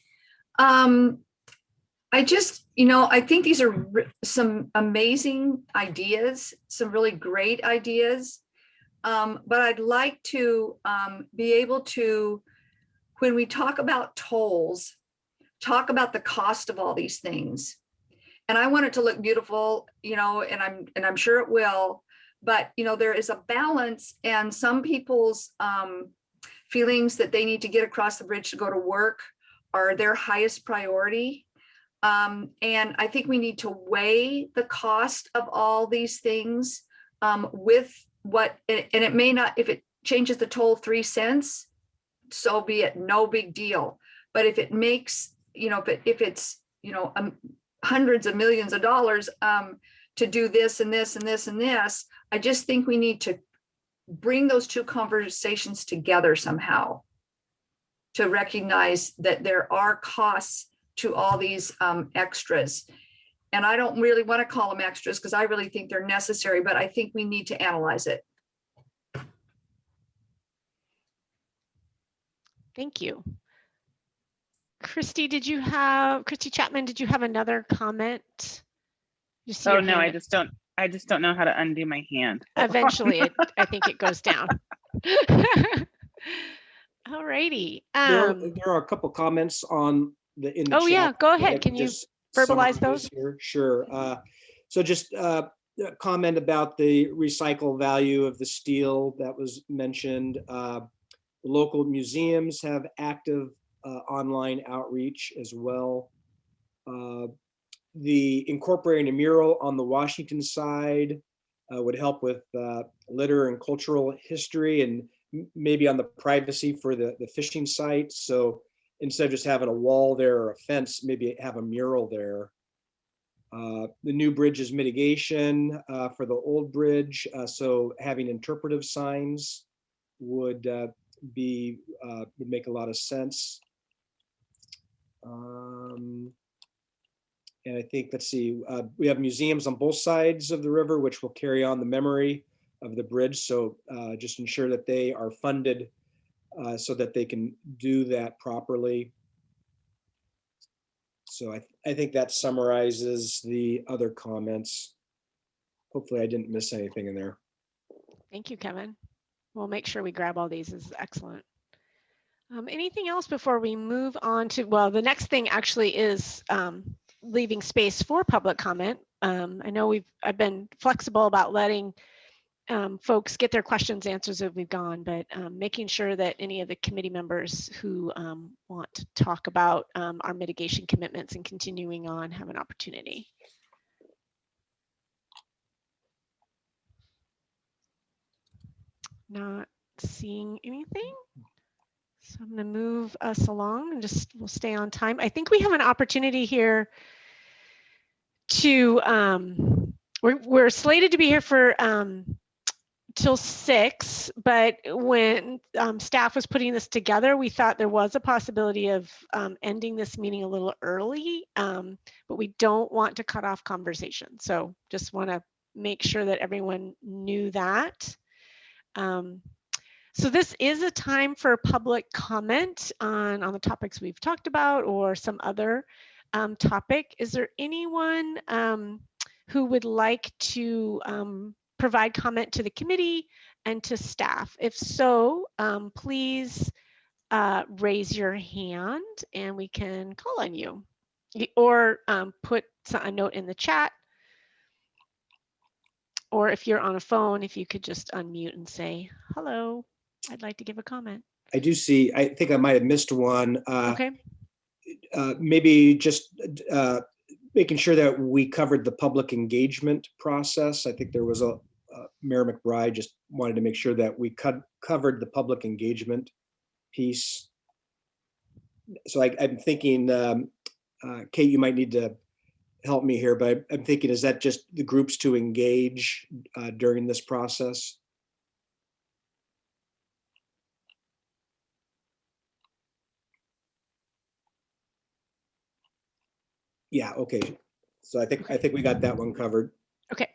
I just, I think these are some amazing ideas, some really great ideas. But I'd like to be able to, when we talk about tolls, talk about the cost of all these things. And I want it to look beautiful, and I'm sure it will. But, there is a balance, and some people's feelings that they need to get across the bridge to go to work are their highest priority. And I think we need to weigh the cost of all these things with what, and it may not, if it changes the toll 3 cents, so be it, no big deal. But if it makes, if it's, hundreds of millions of dollars to do this and this and this and this, I just think we need to bring those two conversations together somehow to recognize that there are costs to all these extras. And I don't really want to call them extras because I really think they're necessary, but I think we need to analyze it. Thank you. Christy Chapman, did you have another comment? Oh no, I just don't know how to undo my hand. Eventually, I think it goes down. All righty. There are a couple comments in the chat. Oh yeah, go ahead. Can you verbalize those? Here? Sure. So just a comment about the recycle value of the steel that was mentioned. The local museums have active online outreach as well. The incorporating a mural on the Washington side would help with litter and cultural history, and maybe on the privacy for the fishing site. So instead of just having a wall there or a fence, maybe have a mural there. The new bridge is mitigation for the old bridge. So having interpretive signs would make a lot of sense. And I think, let's see, we have museums on both sides of the river, which will carry on the memory of the bridge. So just ensure that they are funded so that they can do that properly. So I think that summarizes the other comments. Hopefully I didn't miss anything in there. Thank you, Kevin. We'll make sure we grab all these. This is excellent. Anything else before we move on to, well, the next thing actually is leaving space for public comment. I know I've been flexible about letting folks get their questions answered as we've gone, but making sure that any of the committee members who want to talk about our mitigation commitments and continuing on have an opportunity. Not seeing anything. So I'm going to move us along and we'll stay on time. I think we have an opportunity here to, we're slated to be here for till 6, but when staff was putting this together, we thought there was a possibility of ending this meeting a little early, but we don't want to cut off conversation. So just want to make sure that everyone knew that. So this is a time for public comment on the topics we've talked about or some other topic. Is there anyone who would like to provide comment to the committee and to staff? If so, please raise your hand and we can call on you, or put a note in the chat. Or if you're on a phone, if you could just unmute and say, hello, I'd like to give a comment. I do see, I think I might have missed one. Okay. Maybe just making sure that we covered the public engagement process. I think there was Mayor McBride just wanted to make sure that we covered the public engagement piece. So I'm thinking, Kate, you might need to help me here, but I'm thinking, is that just the groups to engage during this process? Yeah, okay. So I think we got that one covered. Okay.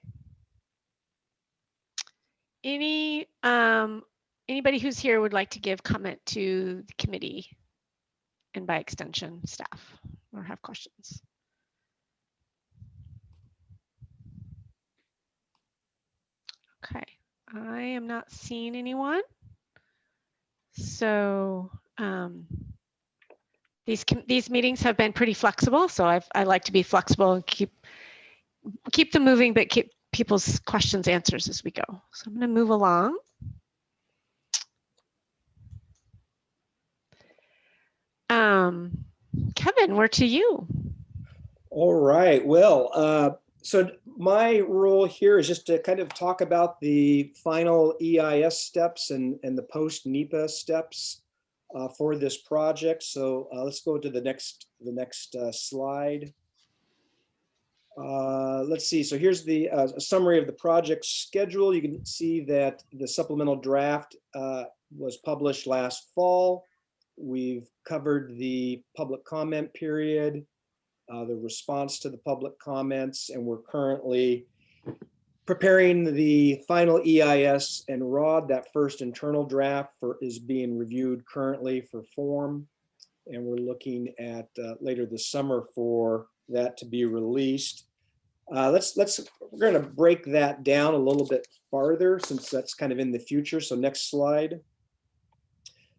Anybody who's here would like to give comment to the committee and by extension staff or have questions? Okay, I am not seeing anyone. So these meetings have been pretty flexible. So I like to be flexible and keep them moving, but keep people's questions answered as we go. So I'm going to move along. Kevin, we're to you. All right. Well, so my role here is just to kind of talk about the final EIS steps and the post-NEPA steps for this project. So let's go to the next slide. Let's see. So here's the summary of the project schedule. You can see that the supplemental draft was published last fall. We've covered the public comment period, the response to the public comments, and we're currently preparing the final EIS and ROD. That first internal draft is being reviewed currently for form, and we're looking at later this summer for that to be released. We're going to break that down a little bit farther since that's kind of in the future. So next slide.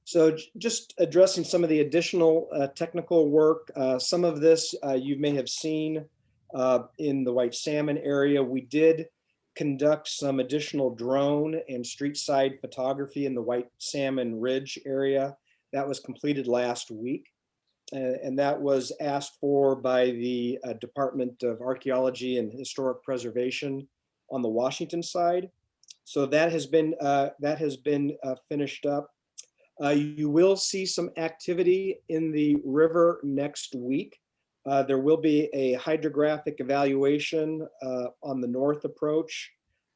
So just addressing some of the additional technical work. Some of this you may have seen in the White Salmon area. We did conduct some additional drone and street side photography in the White Salmon Ridge area. That was completed last week. And that was asked for by the Department of Archaeology and Historic Preservation on the Washington side. So that has been finished up. You will see some activity in the river next week. There will be a hydrographic evaluation on the north approach.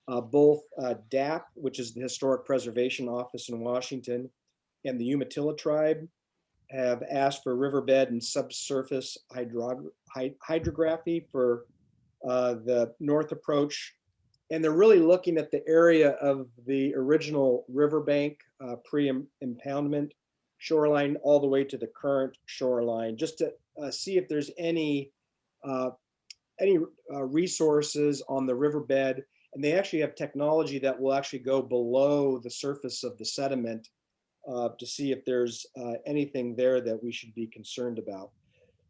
Both DAP, which is the Historic Preservation Office in Washington, and the Umatilla tribe have asked for riverbed and subsurface hydrography for the north approach. And they're really looking at the area of the original riverbank pre-impoundment shoreline all the way to the current shoreline, just to see if there's any resources on the riverbed. And they actually have technology that will actually go below the surface of the sediment to see if there's anything there that we should be concerned about.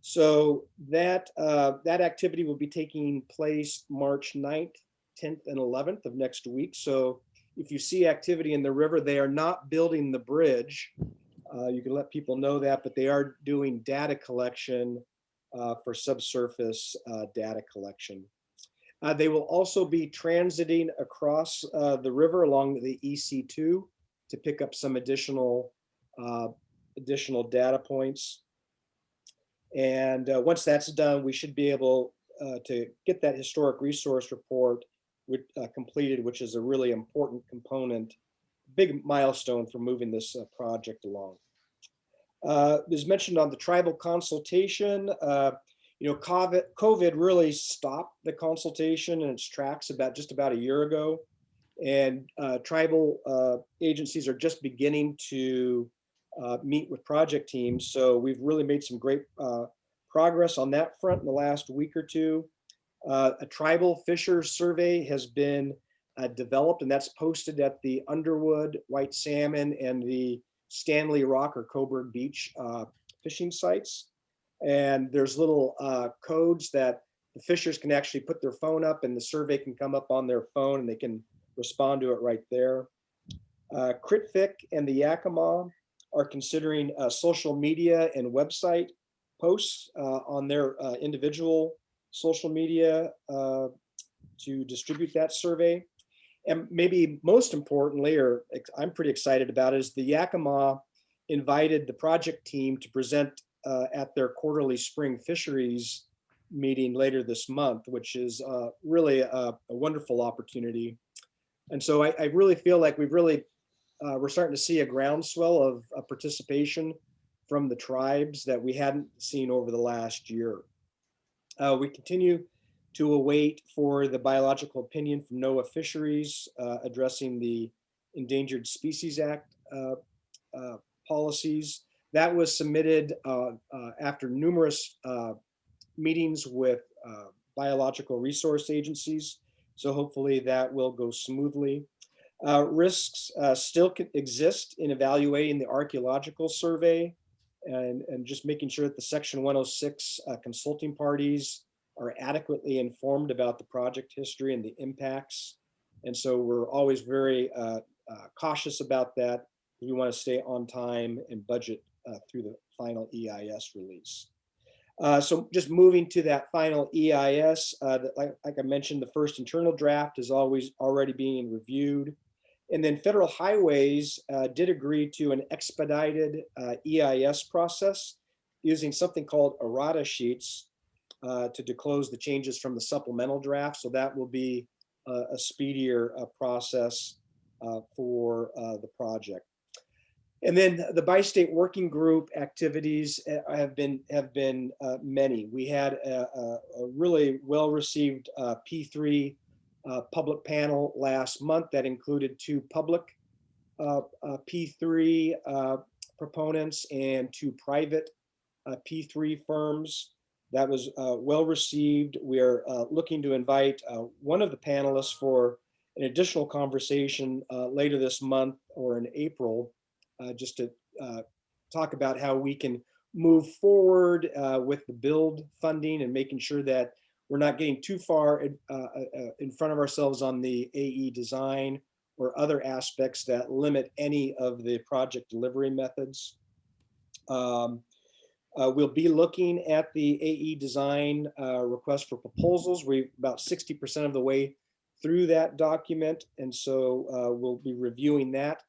So that activity will be taking place March 9th, 10th, and 11th of next week. So if you see activity in the river, they are not building the bridge. You can let people know that, but they are doing data collection for subsurface data collection. They will also be transiting across the river along the EC2 to pick up some additional data points. And once that's done, we should be able to get that historic resource report completed, which is a really important component, big milestone for moving this project along. As mentioned on the tribal consultation, COVID really stopped the consultation in its tracks just about a year ago. And tribal agencies are just beginning to meet with project teams. So we've really made some great progress on that front in the last week or two. A tribal fisher survey has been developed, and that's posted at the Underwood, White Salmon, and the Stanley Rock or Coburg Beach fishing sites. And there's little codes that the fishers can actually put their phone up, and the survey can come up on their phone, and they can respond to it right there. CritFic and the Yakima are considering social media and website posts on their individual social media to distribute that survey. And maybe most importantly, or I'm pretty excited about, is the Yakima invited the project team to present at their quarterly spring fisheries meeting later this month, which is really a wonderful opportunity. And so I really feel like we're starting to see a groundswell of participation from the tribes that we hadn't seen over the last year. We continue to await for the biological opinion from NOAA Fisheries addressing the Endangered Species Act policies. That was submitted after numerous meetings with biological resource agencies. So hopefully that will go smoothly. Risks still exist in evaluating the archaeological survey and just making sure that the Section 106 consulting parties are adequately informed about the project history and the impacts. And so we're always very cautious about that. We want to stay on time and budget through the final EIS release. So just moving to that final EIS, like I mentioned, the first internal draft is already being reviewed. And then Federal Highways did agree to an expedited EIS process using something called errata sheets to disclose the changes from the supplemental draft. So that will be a speedier process for the project. And then the bi-state working group activities have been many. We had a really well-received P3 public panel last month that included 2 public P3 proponents and 2 private P3 firms. That was well received. We are looking to invite one of the panelists for an additional conversation later this month or in April, just to talk about how we can move forward with the build funding and making sure that we're not getting too far in front of ourselves on the AE design or other aspects that limit any of the project delivery methods. We'll be looking at the AE design request for proposals. We're about 60% of the way through that document, and so we'll be reviewing that.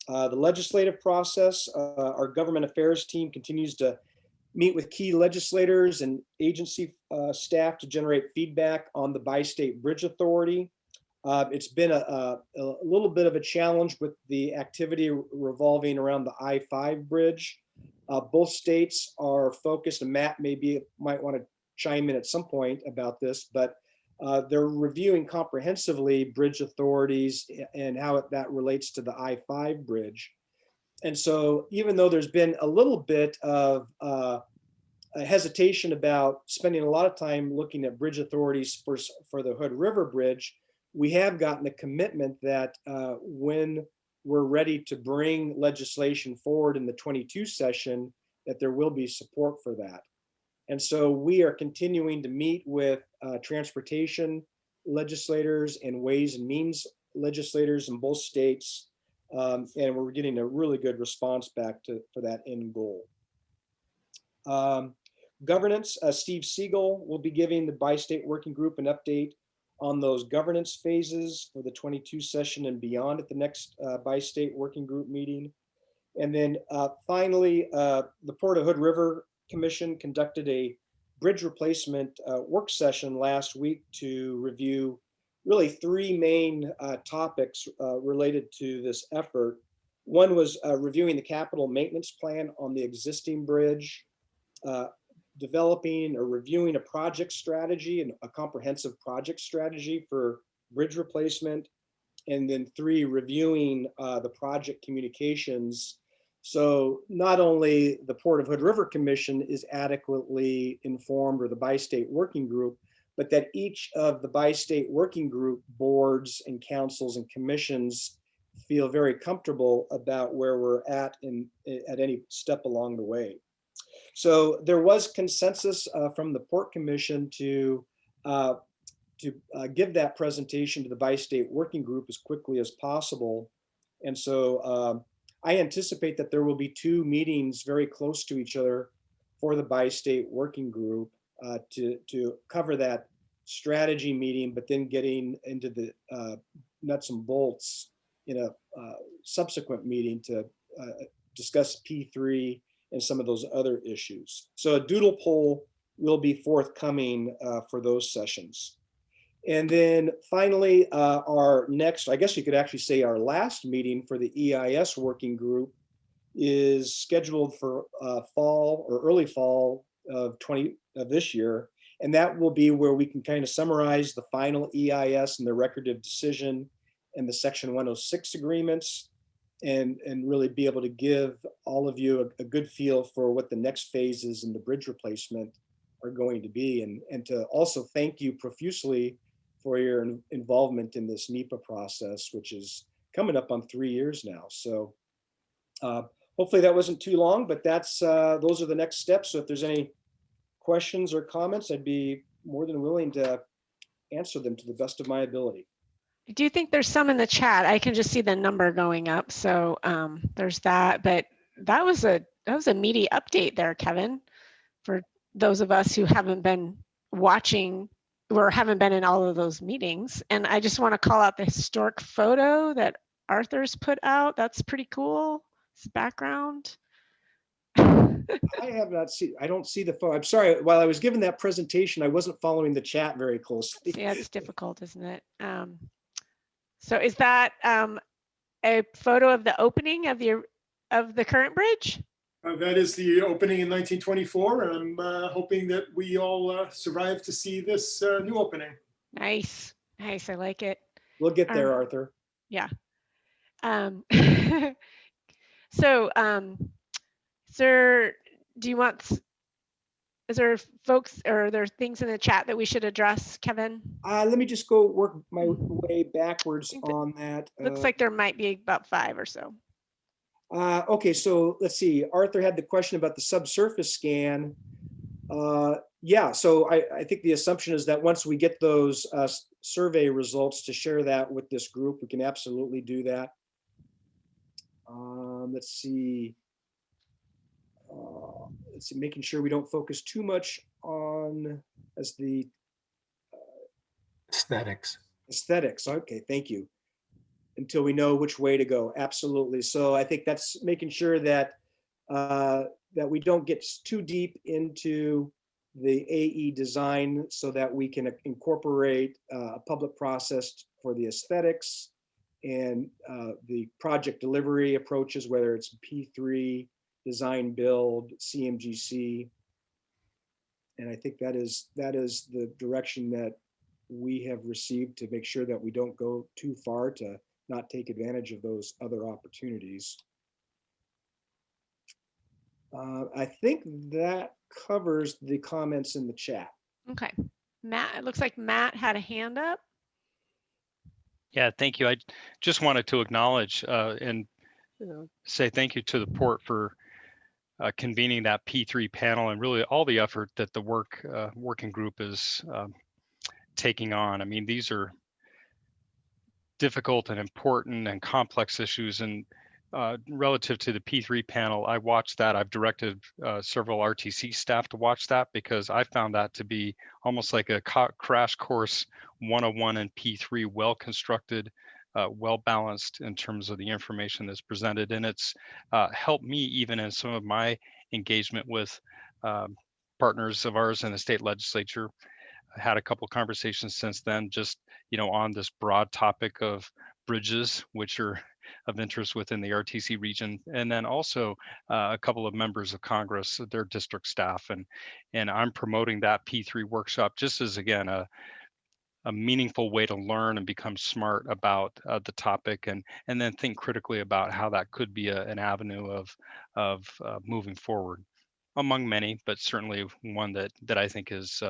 The legislative process, our government affairs team continues to meet with key legislators and agency staff to generate feedback on the Bi-State Bridge Authority. It's been a little bit of a challenge with the activity revolving around the I-5 bridge. Both states are focused, and Matt might want to chime in at some point about this, but they're reviewing comprehensively bridge authorities and how that relates to the I-5 bridge. And so even though there's been a little bit of a hesitation about spending a lot of time looking at bridge authorities for the Hood River Bridge, we have gotten a commitment that when we're ready to bring legislation forward in the 22 session, that there will be support for that. And so we are continuing to meet with transportation legislators and ways and means legislators in both states. And we're getting a really good response back for that end goal. Governance, Steve Siegel will be giving the Bi-State Working Group an update on those governance phases for the 22 session and beyond at the next Bi-State Working Group meeting. And then finally, the Port of Hood River Commission conducted a bridge replacement work session last week to review really three main topics related to this effort. One was reviewing the capital maintenance plan on the existing bridge, developing or reviewing a project strategy and a comprehensive project strategy for bridge replacement, and then three, reviewing the project communications. So not only the Port of Hood River Commission is adequately informed, or the Bi-State Working Group, but that each of the Bi-State Working Group boards and councils and commissions feel very comfortable about where we're at any step along the way. So there was consensus from the Port Commission to give that presentation to the Bi-State Working Group as quickly as possible. And so I anticipate that there will be two meetings very close to each other for the Bi-State Working Group to cover that strategy meeting, but then getting into the nuts and bolts in a subsequent meeting to discuss P3 and some of those other issues. So a doodle poll will be forthcoming for those sessions. And then finally, our next, I guess you could actually say our last meeting for the EIS working group is scheduled for fall or early fall of this year. And that will be where we can kind of summarize the final EIS and the record of decision and the Section 106 agreements, and really be able to give all of you a good feel for what the next phases in the bridge replacement are going to be, and to also thank you profusely for your involvement in this NEPA process, which is coming up on 3 years now. So hopefully that wasn't too long, but that's those are the next steps. So if there's any questions or comments, I'd be more than willing to answer them to the best of my ability. I do think there's some in the chat. I can just see the number going up. So there's that, but that was a meaty update there, Kevin, for those of us who haven't been watching or haven't been in all of those meetings. And I just want to call out the historic photo that Arthur's put out. That's pretty cool. It's background. I have not seen, I don't see the photo. I'm sorry, while I was giving that presentation, I wasn't following the chat very closely. Yeah, it's difficult, isn't it? So is that a photo of the opening of the current bridge? That is the opening in 1924, and I'm hoping that we all survive to see this new opening. Nice, nice. I like it. We'll get there, Arthur. Yeah. So, sir, is there folks, or are there things in the chat that we should address, Kevin? Let me just go work my way backwards on that. Looks like there might be about 5 or so. Okay, so let's see. Arthur had the question about the subsurface scan. Yeah, so I think the assumption is that once we get those survey results, to share that with this group, we can absolutely do that. Let's see. Making sure we don't focus too much on as the aesthetics. Aesthetics. Okay, thank you. Until we know which way to go. Absolutely. So I think that's making sure that that we don't get too deep into the AE design so that we can incorporate a public process for the aesthetics and the project delivery approaches, whether it's P3, design build, CMGC. And I think that is the direction that we have received to make sure that we don't go too far to not take advantage of those other opportunities. I think that covers the comments in the chat. Okay. Matt, it looks like Matt had a hand up. Yeah, thank you. I just wanted to acknowledge and say thank you to the port for convening that P3 panel and really all the effort that the working group is taking on. I mean, these are difficult and important and complex issues, and relative to the P3 panel, I watched that. I've directed several RTC staff to watch that because I found that to be almost like a crash course 101 in P3, well constructed, well balanced in terms of the information that's presented. And it's helped me even in some of my engagement with partners of ours in the state legislature. I had a couple conversations since then, just, you know, on this broad topic of bridges, which are of interest within the RTC region, and then also a couple of members of Congress, their district staff, and I'm promoting that P3 workshop just as, again, a meaningful way to learn and become smart about the topic, and then think critically about how that could be an avenue of moving forward, among many, but certainly one that I think is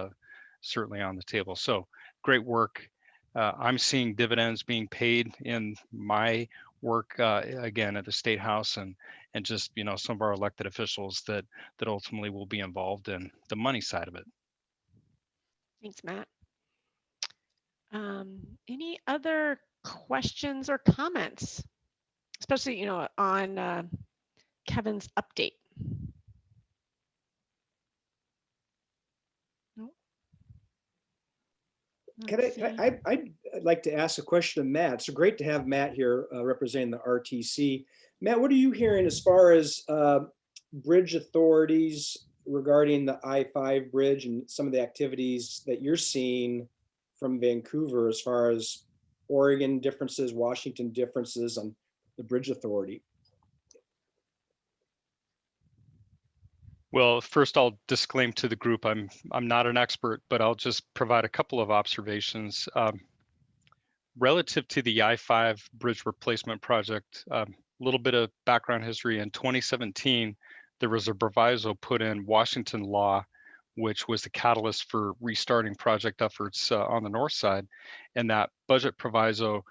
certainly on the table. So great work. I'm seeing dividends being paid in my work again at the State House, and just, you know, some of our elected officials that ultimately will be involved in the money side of it. Thanks, Matt. Any other questions or comments, especially, you know, on Kevin's update? I'd like to ask a question of Matt. It's great to have Matt here representing the RTC. Matt, what are you hearing as far as bridge authorities regarding the I-5 bridge and some of the activities that you're seeing from Vancouver as far as Oregon differences, Washington differences on the bridge authority? Well, first I'll disclaim to the group, I'm not an expert, but I'll just provide a couple of observations. Relative to the I-5 bridge replacement project, a little bit of background history. In 2017, there was a proviso put in Washington law, which was the catalyst for restarting project efforts on the north side. And that budget proviso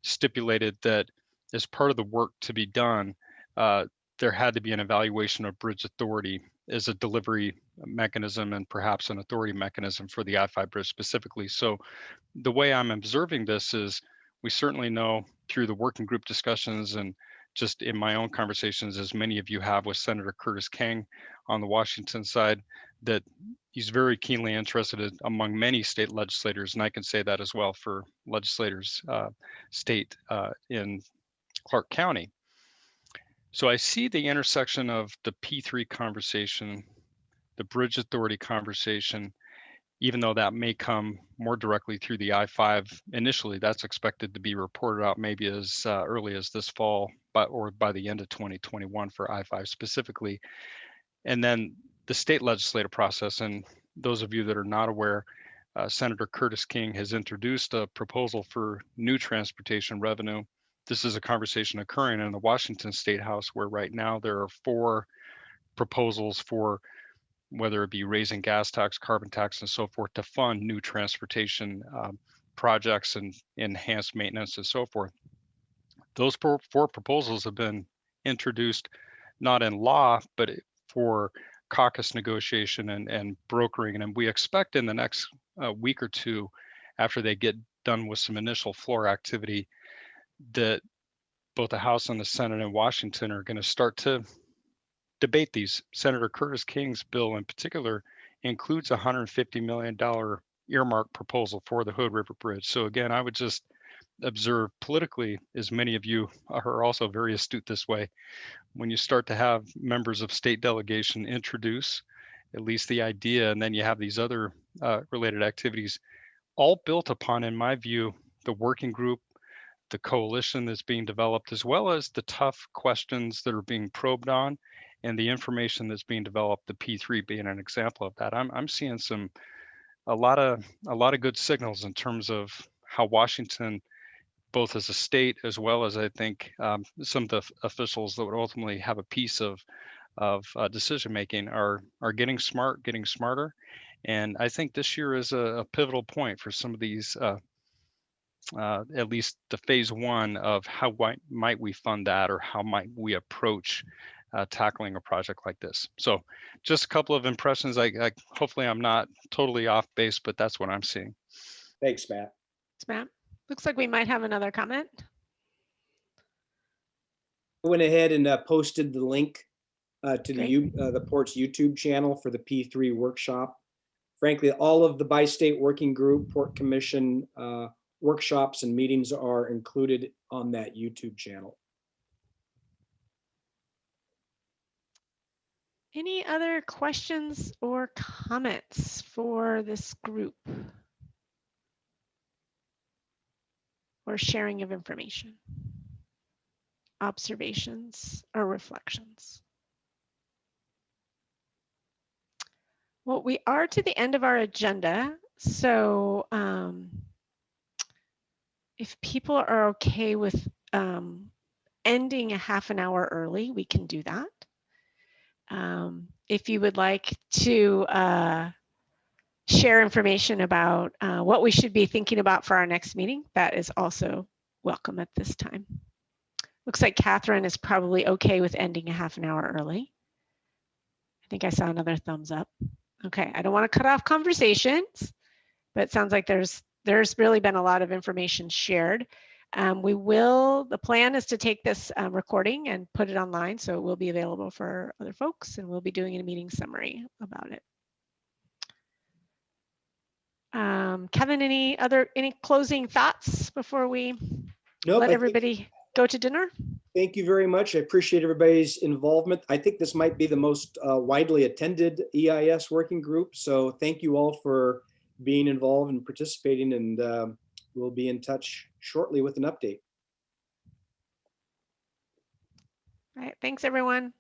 stipulated that as part of the work to be done, there had to be an evaluation of bridge authority as a delivery mechanism and perhaps an authority mechanism for the I-5 bridge specifically. So the way I'm observing this is we certainly know through the working group discussions and just in my own conversations, as many of you have with Senator Curtis King on the Washington side, that he's very keenly interested among many state legislators, and I can say that as well for legislators state in Clark County. So I see the intersection of the P3 conversation, the bridge authority conversation, even though that may come more directly through the I-5 initially. That's expected to be reported out maybe as early as this fall, or by the end of 2021 for I-5 specifically. And then the state legislative process, and those of you that are not aware, Senator Curtis King has introduced a proposal for new transportation revenue. This is a conversation occurring in the Washington State House, where right now there are 4 proposals for whether it be raising gas tax, carbon tax, and so forth to fund new transportation projects and enhanced maintenance and so forth. Those 4 proposals have been introduced not in law, but for caucus negotiation and brokering. And we expect in the next week or two, after they get done with some initial floor activity, that both the House and the Senate in Washington are going to start to debate these. Senator Curtis King's bill in particular includes a $150 million earmark proposal for the Hood River Bridge. So again, I would just observe politically, as many of you are also very astute this way, when you start to have members of state delegation introduce at least the idea, and then you have these other related activities, all built upon, in my view, the working group, the coalition that's being developed, as well as the tough questions that are being probed on, and the information that's being developed, the P3 being an example of that. I'm seeing a lot of good signals in terms of how Washington, both as a state as well as I think some of the officials that would ultimately have a piece of decision making, are getting smarter. And I think this year is a pivotal point for some of these, at least the phase one of how might we fund that, or how might we approach tackling a project like this. So just a couple of impressions. I hopefully I'm not totally off base, but that's what I'm seeing. Thanks, Matt. Thanks, Matt. Looks like we might have another comment. I went ahead and posted the link to the Port's YouTube channel for the P3 workshop. Frankly, all of the bi-state working group, Port Commission workshops and meetings are included on that YouTube channel. Any other questions or comments for this group? Or sharing of information, observations, or reflections? Well, we are to the end of our agenda, so if people are okay with ending a half an hour early, we can do that. If you would like to share information about what we should be thinking about for our next meeting, that is also welcome at this time. Looks like Catherine is probably okay with ending a half an hour early. I think I saw another thumbs up. Okay, I don't want to cut off conversations, but it sounds like there's really been a lot of information shared. The plan is to take this recording and put it online, so it will be available for other folks, and we'll be doing a meeting summary about it. Kevin, any closing thoughts before we let everybody go to dinner? Thank you very much. I appreciate everybody's involvement. I think this might be the most widely attended EIS working group. So thank you all for being involved and participating, and we'll be in touch shortly with an update. All right, thanks everyone.